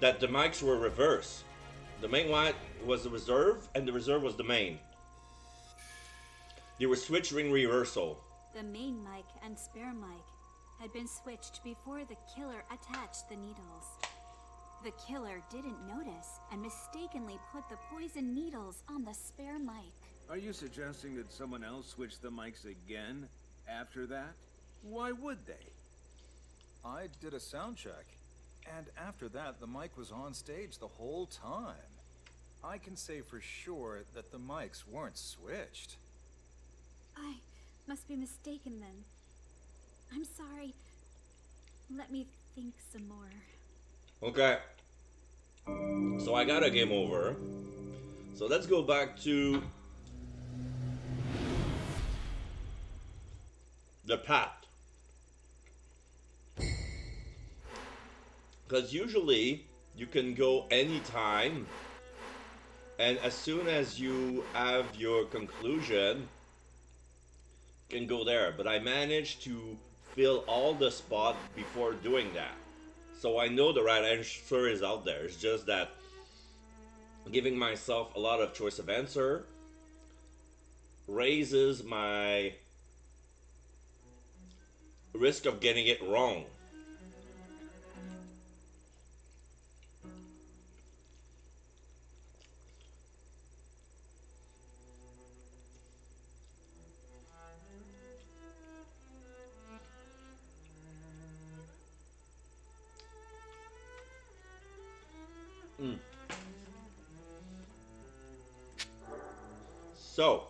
That the mics were reversed. The main one was the reserve, and the reserve was the main. They were switched during rehearsal. The main mic and spare mic had been switched before the killer attached the needles. The killer didn't notice and mistakenly put the poison needles on the spare mic. Are you suggesting that someone else switched the mics again after that? Why would they? I did a sound check, and after that, the mic was on stage the whole time. I can say for sure that the mics weren't switched. I must be mistaken then. I'm sorry. Let me think some more. Okay. So I got a game over. So let's go back to the path. Because usually you can go anytime, and as soon as you have your conclusion, you can go there. But I managed to fill all the spot before doing that. So I know the right answer is out there. It's just that giving myself a lot of choice of answer raises my risk of getting it wrong. So,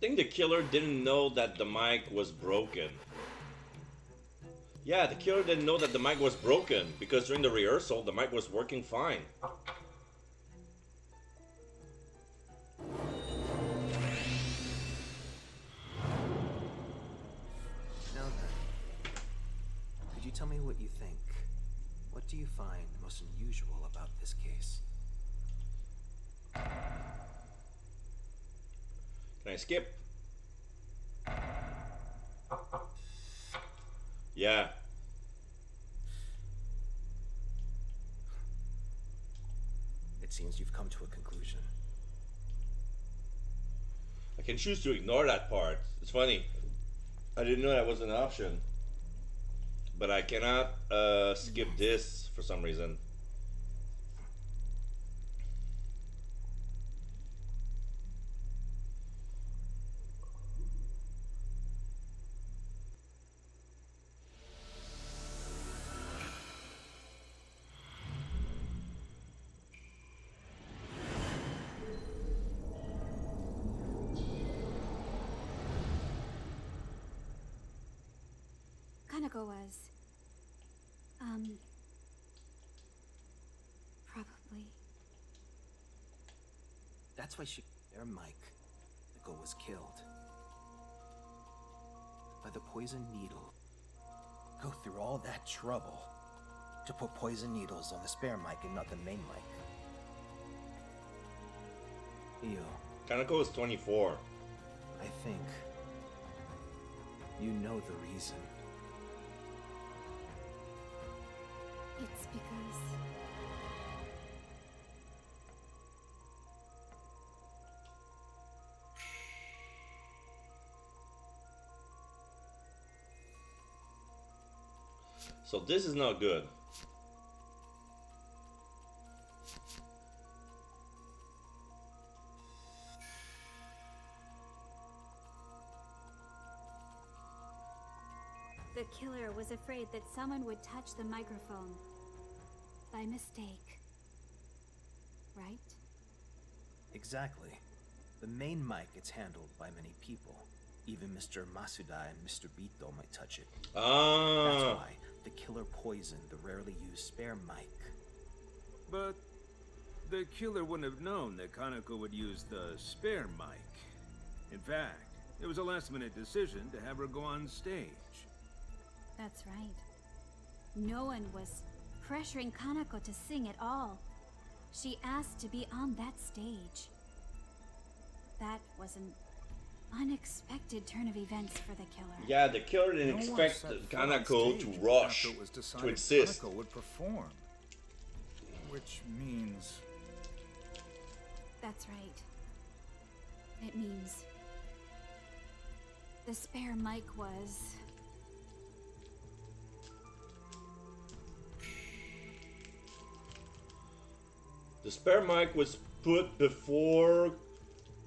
think the killer didn't know that the mic was broken. Yeah, the killer didn't know that the mic was broken because during the rehearsal, the mic was working fine. Now then, could you tell me what you think? What do you find most unusual about this case? Can I skip? Yeah. It seems you've come to a conclusion. I can choose to ignore that part. It's funny. I didn't know that was an option. But I cannot skip this for some reason. Kanako was, probably. That's why their Mike, Nico, was killed. By the poison needle. Go through all that trouble to put poison needles on the spare mic and not the main mic. Io, Kanako is 24. I think you know the reason. It's because... So this is not good. The killer was afraid that someone would touch the microphone. By mistake. Right? Exactly. The main mic gets handled by many people. Even Mr. Masuda and Mr. Bito might touch it. That's why the killer poisoned the rarely used spare mic. But the killer wouldn't have known that Kanako would use the spare mic. In fact, it was a last-minute decision to have her go on stage. That's right. No one was pressuring Kanako to sing at all. She asked to be on that stage. That was an unexpected turn of events for the killer. Yeah, the killer didn't expect Kanako to rush, to insist. Kanako would perform. Which means... That's right. It means... the spare mic was... The spare mic was put before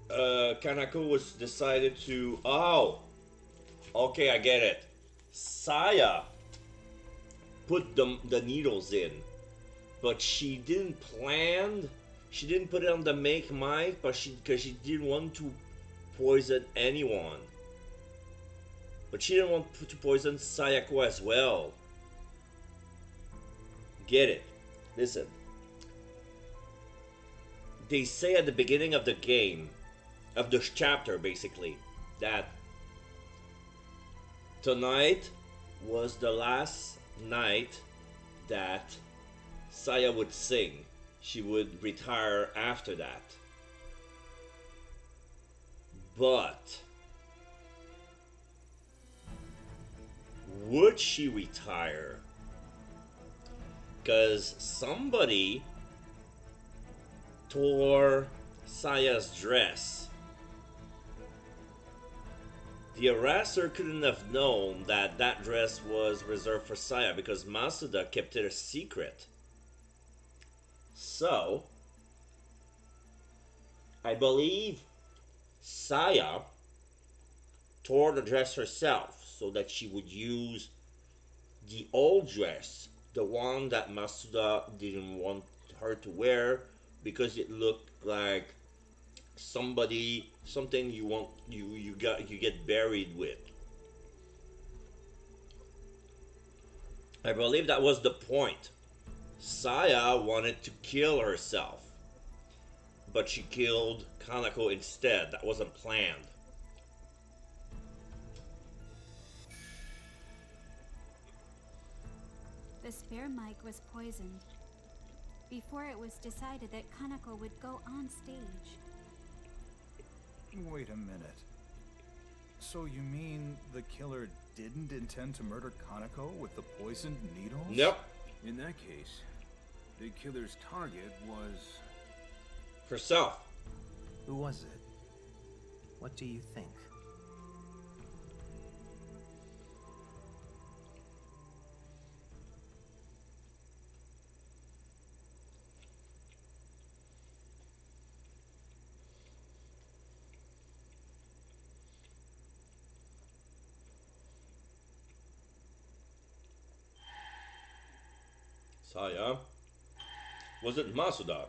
Kanako was decided to... Oh! Okay, I get it. Saya put the needles in. But she didn't plan... She didn't put it on the make mic, but because she didn't want to poison anyone. But she didn't want to poison Sayako as well. Get it. Listen. They say at the beginning of the game, of the chapter basically, that tonight was the last night that Saya would sing. She would retire after that. But would she retire? Because somebody tore Saya's dress. The harasser couldn't have known that that dress was reserved for Saya because Masuda kept it a secret. So, I believe Saya tore the dress herself so that she would use the old dress, the one that Masuda didn't want her to wear, because it looked like somebody, something you want, you get buried with. I believe that was the point. Saya wanted to kill herself, but she killed Kanako instead. That wasn't planned. The spare mic was poisoned before it was decided that Kanako would go on stage. Wait a minute. So you mean the killer didn't intend to murder Kanako with the poisoned needles? Yep. In that case, the killer's target was... Herself. Who was it? What do you think? Saya? Was it Masuda?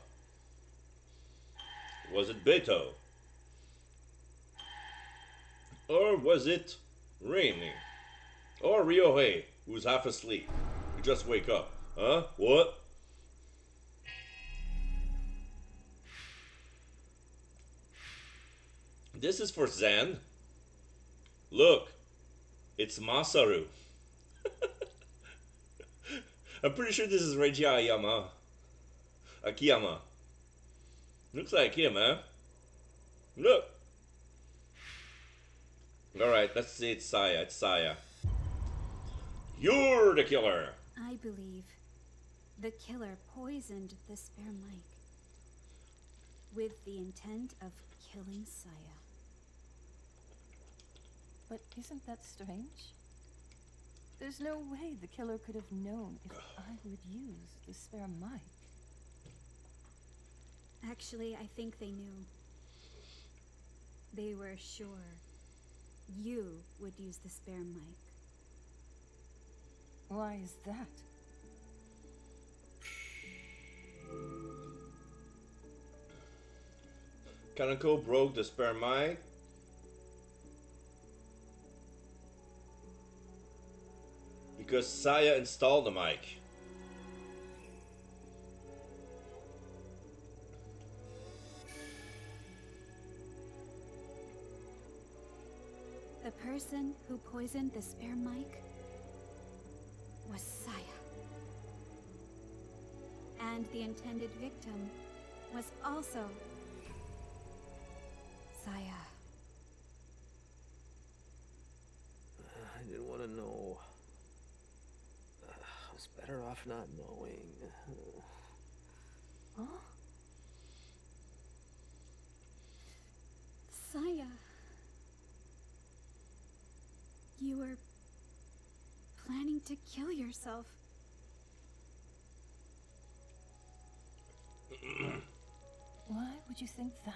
Was it Beto? Or was it Rainy? Or Ryohei, who's half asleep? You just wake up. Huh? What? This is for Zen. Look, it's Masaru. I'm pretty sure this is Reiji Akiyama. Looks like him, huh? Look. Alright, let's see, it's Saya. It's Saya. You're the killer! I believe the killer poisoned the spare mic with the intent of killing Saya. But isn't that strange? There's no way the killer could have known if I would use the spare mic. Actually, I think they knew. They were sure you would use the spare mic. Why is that? Kanako broke the spare mic. Because Saya installed the mic. The person who poisoned the spare mic was Saya. And the intended victim was also Saya. I didn't want to know. I was better off not knowing. Huh? Saya. You were planning to kill yourself. Why would you think that?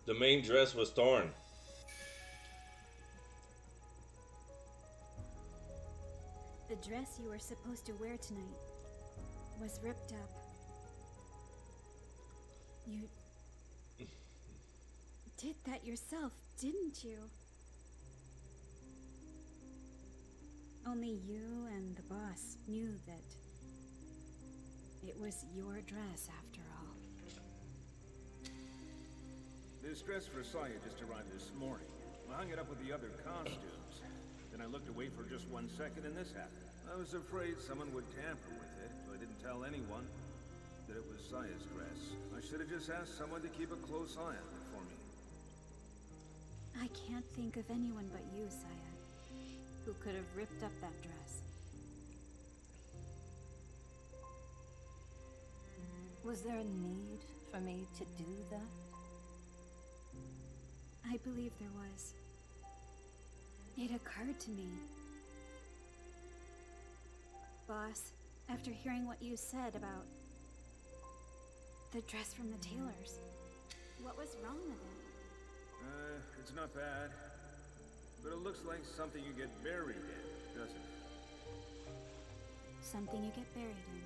The main dress was torn. The dress you were supposed to wear tonight was ripped up. You did that yourself, didn't you? Only you and the boss knew that it was your dress after all. This dress for Saya just arrived this morning. I hung it up with the other costumes. Then I looked away for just 1 second and this happened. I was afraid someone would tamper with it, so I didn't tell anyone that it was Saya's dress. I should have just asked someone to keep a close eye on it for me. I can't think of anyone but you, Saya, who could have ripped up that dress. Was there a need for me to do that? I believe there was. It occurred to me. Boss, after hearing what you said about the dress from the tailor's, what was wrong with it? It's not bad. But it looks like something you get buried in, doesn't it? Something you get buried in.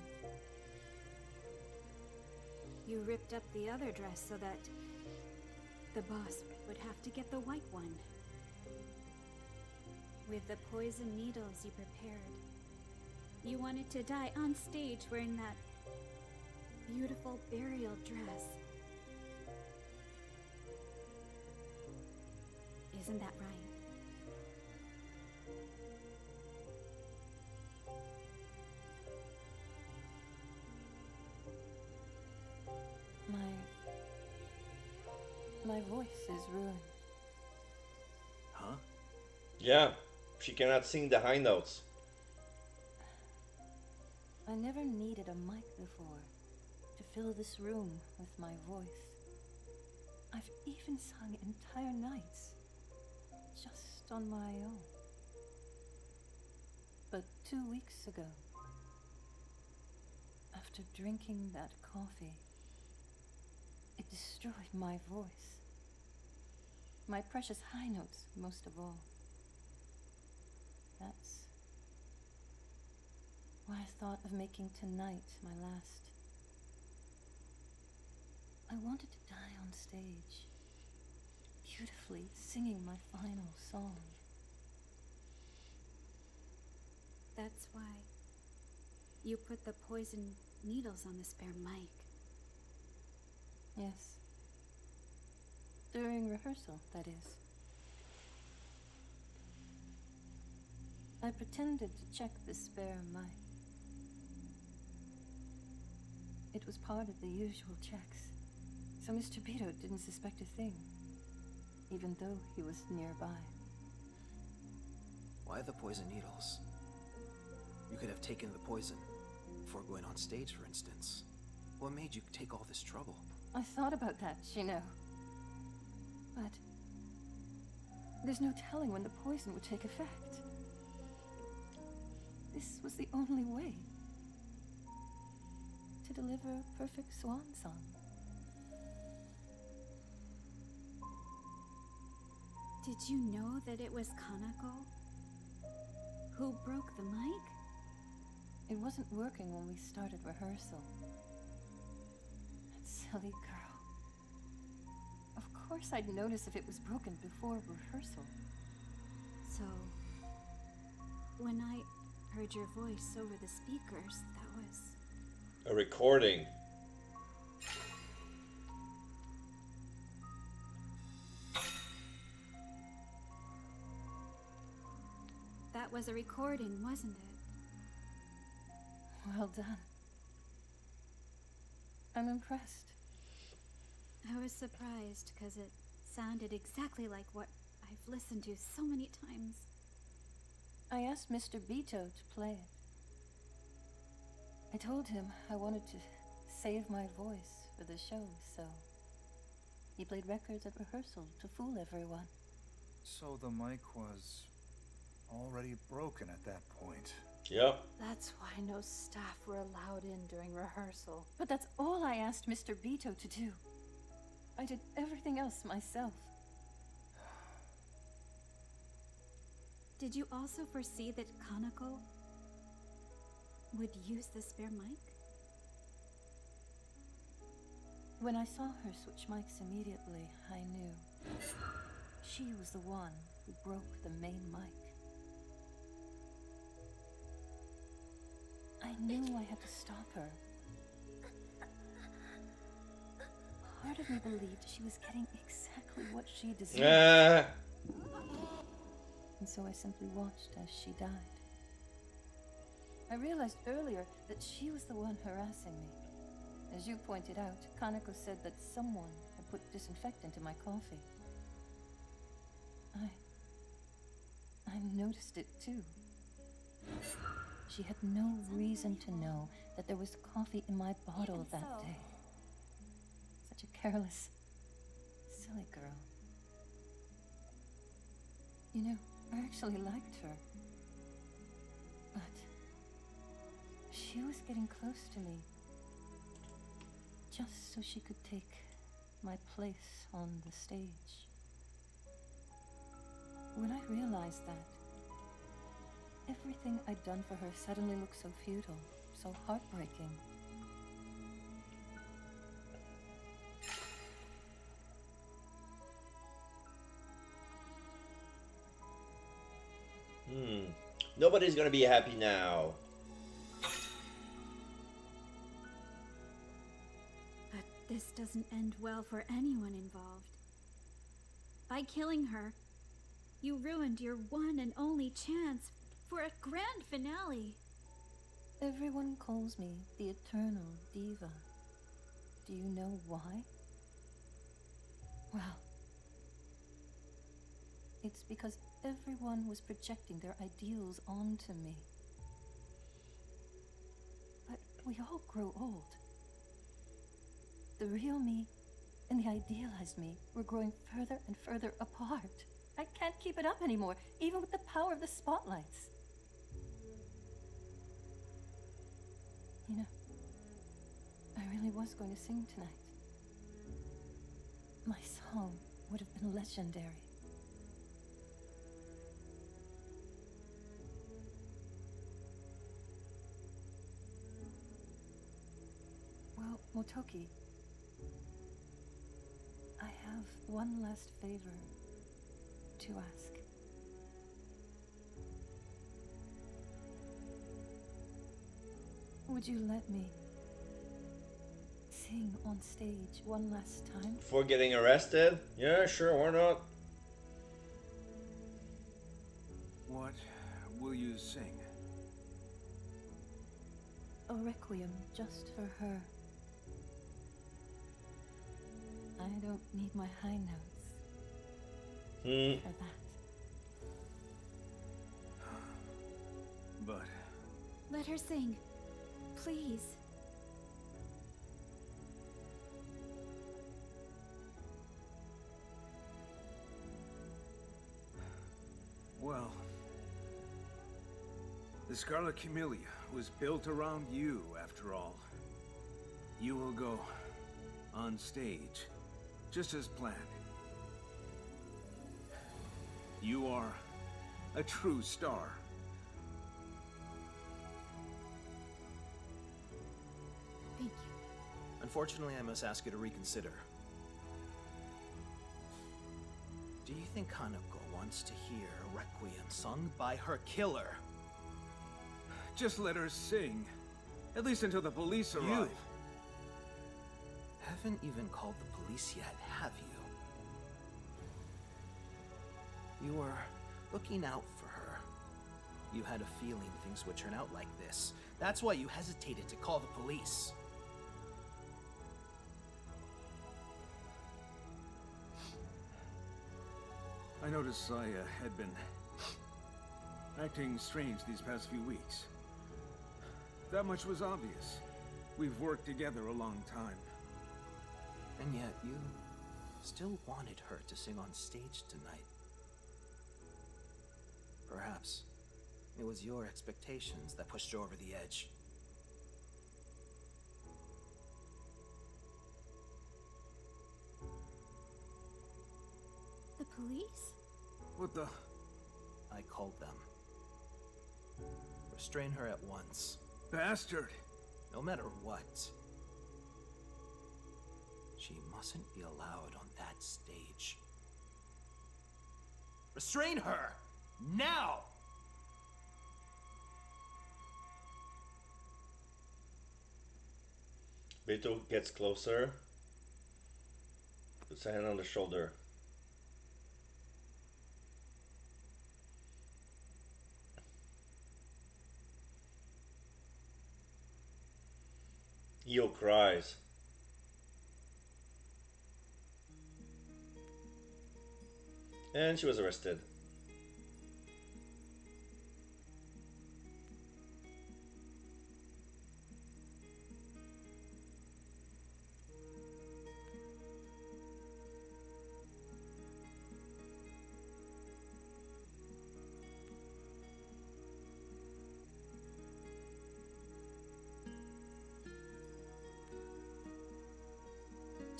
You ripped up the other dress so that the boss would have to get the white one. With the poison needles you prepared. You wanted to die on stage wearing that beautiful burial dress. Isn't that right? My voice is ruined. Huh? Yeah, she cannot sing the high notes. I never needed a mic before to fill this room with my voice. I've even sung entire nights just on my own. But 2 weeks ago, after drinking that coffee, it destroyed my voice. My precious high notes, most of all. That's why I thought of making tonight my last. I wanted to die on stage, beautifully singing my final song. That's why you put the poison needles on the spare mic. Yes. During rehearsal, that is. I pretended to check the spare mic. It was part of the usual checks, so Mr. Beto didn't suspect a thing, even though he was nearby. Why the poison needles? You could have taken the poison before going on stage, for instance. What made you take all this trouble? I thought about that, you know. But there's no telling when the poison would take effect. This was the only way to deliver a perfect swan song. Did you know that it was Kanako who broke the mic? It wasn't working when we started rehearsal. That silly girl. Of course I'd notice if it was broken before rehearsal. So, when I heard your voice over the speakers, that was... A recording. That was a recording, wasn't it? Well done. I'm impressed. I was surprised because it sounded exactly like what I've listened to so many times. I asked Mr. Beto to play it. I told him I wanted to save my voice for the show, so he played records at rehearsal to fool everyone. So the mic was already broken at that point. Yep. That's why no staff were allowed in during rehearsal. But that's all I asked Mr. Beto to do. I did everything else myself. Did you also foresee that Kanako would use the spare mic? When I saw her switch mics immediately, I knew. She was the one who broke the main mic. I knew I had to stop her. Part of me believed she was getting exactly what she deserved. And so I simply watched as she died. I realized earlier that she was the one harassing me. As you pointed out, Kaneko said that someone had put disinfectant in my coffee. I noticed it too. She had no reason to know that there was coffee in my bottle that day. Such a careless, silly girl. You know, I actually liked her. But she was getting close to me. Just so she could take my place on the stage. When I realized that, everything I'd done for her suddenly looked so futile, so heartbreaking. Nobody's gonna be happy now. But this doesn't end well for anyone involved. By killing her, you ruined your one and only chance for a grand finale. Everyone calls me the Eternal Diva. Do you know why? Well, it's because everyone was projecting their ideals onto me. But we all grow old. The real me and the idealized me were growing further and further apart. I can't keep it up anymore, even with the power of the spotlights. You know, I really was going to sing tonight. My song would have been legendary. Well, Motoki, I have one last favor to ask. Would you let me sing on stage one last time? Before getting arrested? Yeah, sure, why not? What will you sing? A requiem just for her. I don't need my high notes for that. But Let her sing. Please. well, the Scarlet Camellia was built around you, after all. You will go on stage, just as planned. You are a true star. Thank you. Unfortunately, I must ask you to reconsider. Do you think Kaneko wants to hear a requiem sung by her killer? Just let her sing. At least until the police arrive. You haven't even called the police yet, have you? You were looking out for her. You had a feeling things would turn out like this. That's why you hesitated to call the police. I noticed I had been acting strange these past few weeks. That much was obvious. We've worked together a long time. And yet you still wanted her to sing on stage tonight. Perhaps it was your expectations that pushed you over the edge. The police? What the? I called them. Restrain her at once. Bastard! No matter what. She mustn't be allowed on that stage. Restrain her! Now! Beto gets closer. Puts a hand on the shoulder. Io cries. And she was arrested.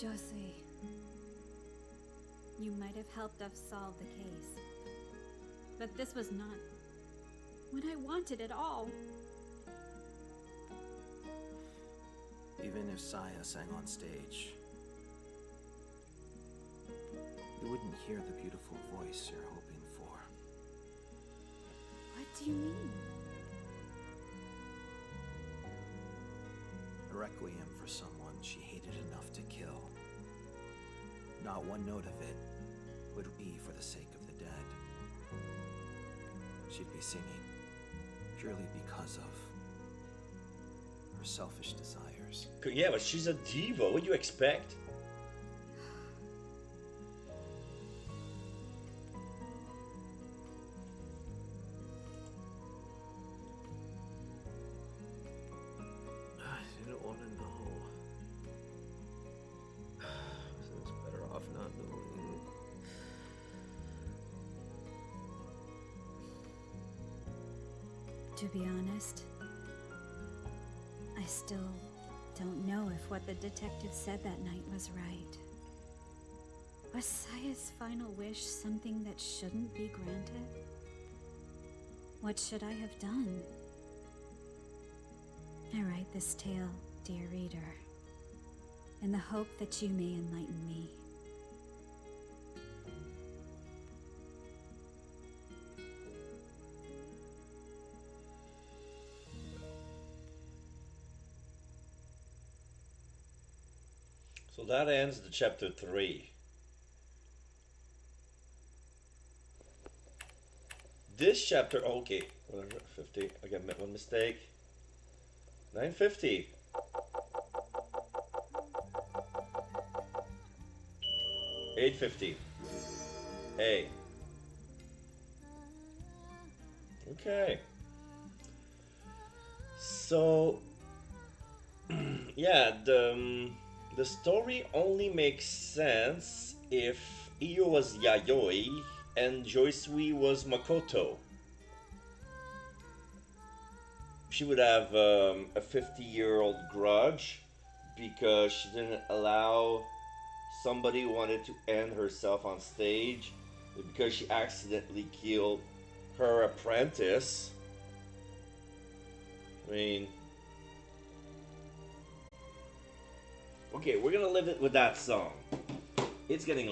Josie, you might have helped us solve the case. But this was not what I wanted at all. Even if Saya sang on stage, you wouldn't hear the beautiful voice you're hoping for. What do you mean? A requiem for someone she hated enough to kill. Not one note of it would be for the sake of the dead. She'd be singing purely because of her selfish desires. Yeah, but she's a diva. What do you expect? I didn't want to know. It's better off not knowing. To be honest, I still don't know if what the detective said that night was right. Was Saya's final wish something that shouldn't be granted? What should I have done? I write this tale, dear reader, in the hope that you may enlighten me. So that ends the chapter 3. This chapter, okay, 50. I got one mistake. 950. $8.50. A. Okay. So, yeah, the story only makes sense if Iyo was Yayoi and Joisui was Makoto. She would have a 50-year-old grudge because she didn't allow somebody who wanted to end herself on stage because she accidentally killed her apprentice. I mean, okay, we're gonna live it with that song. It's getting late.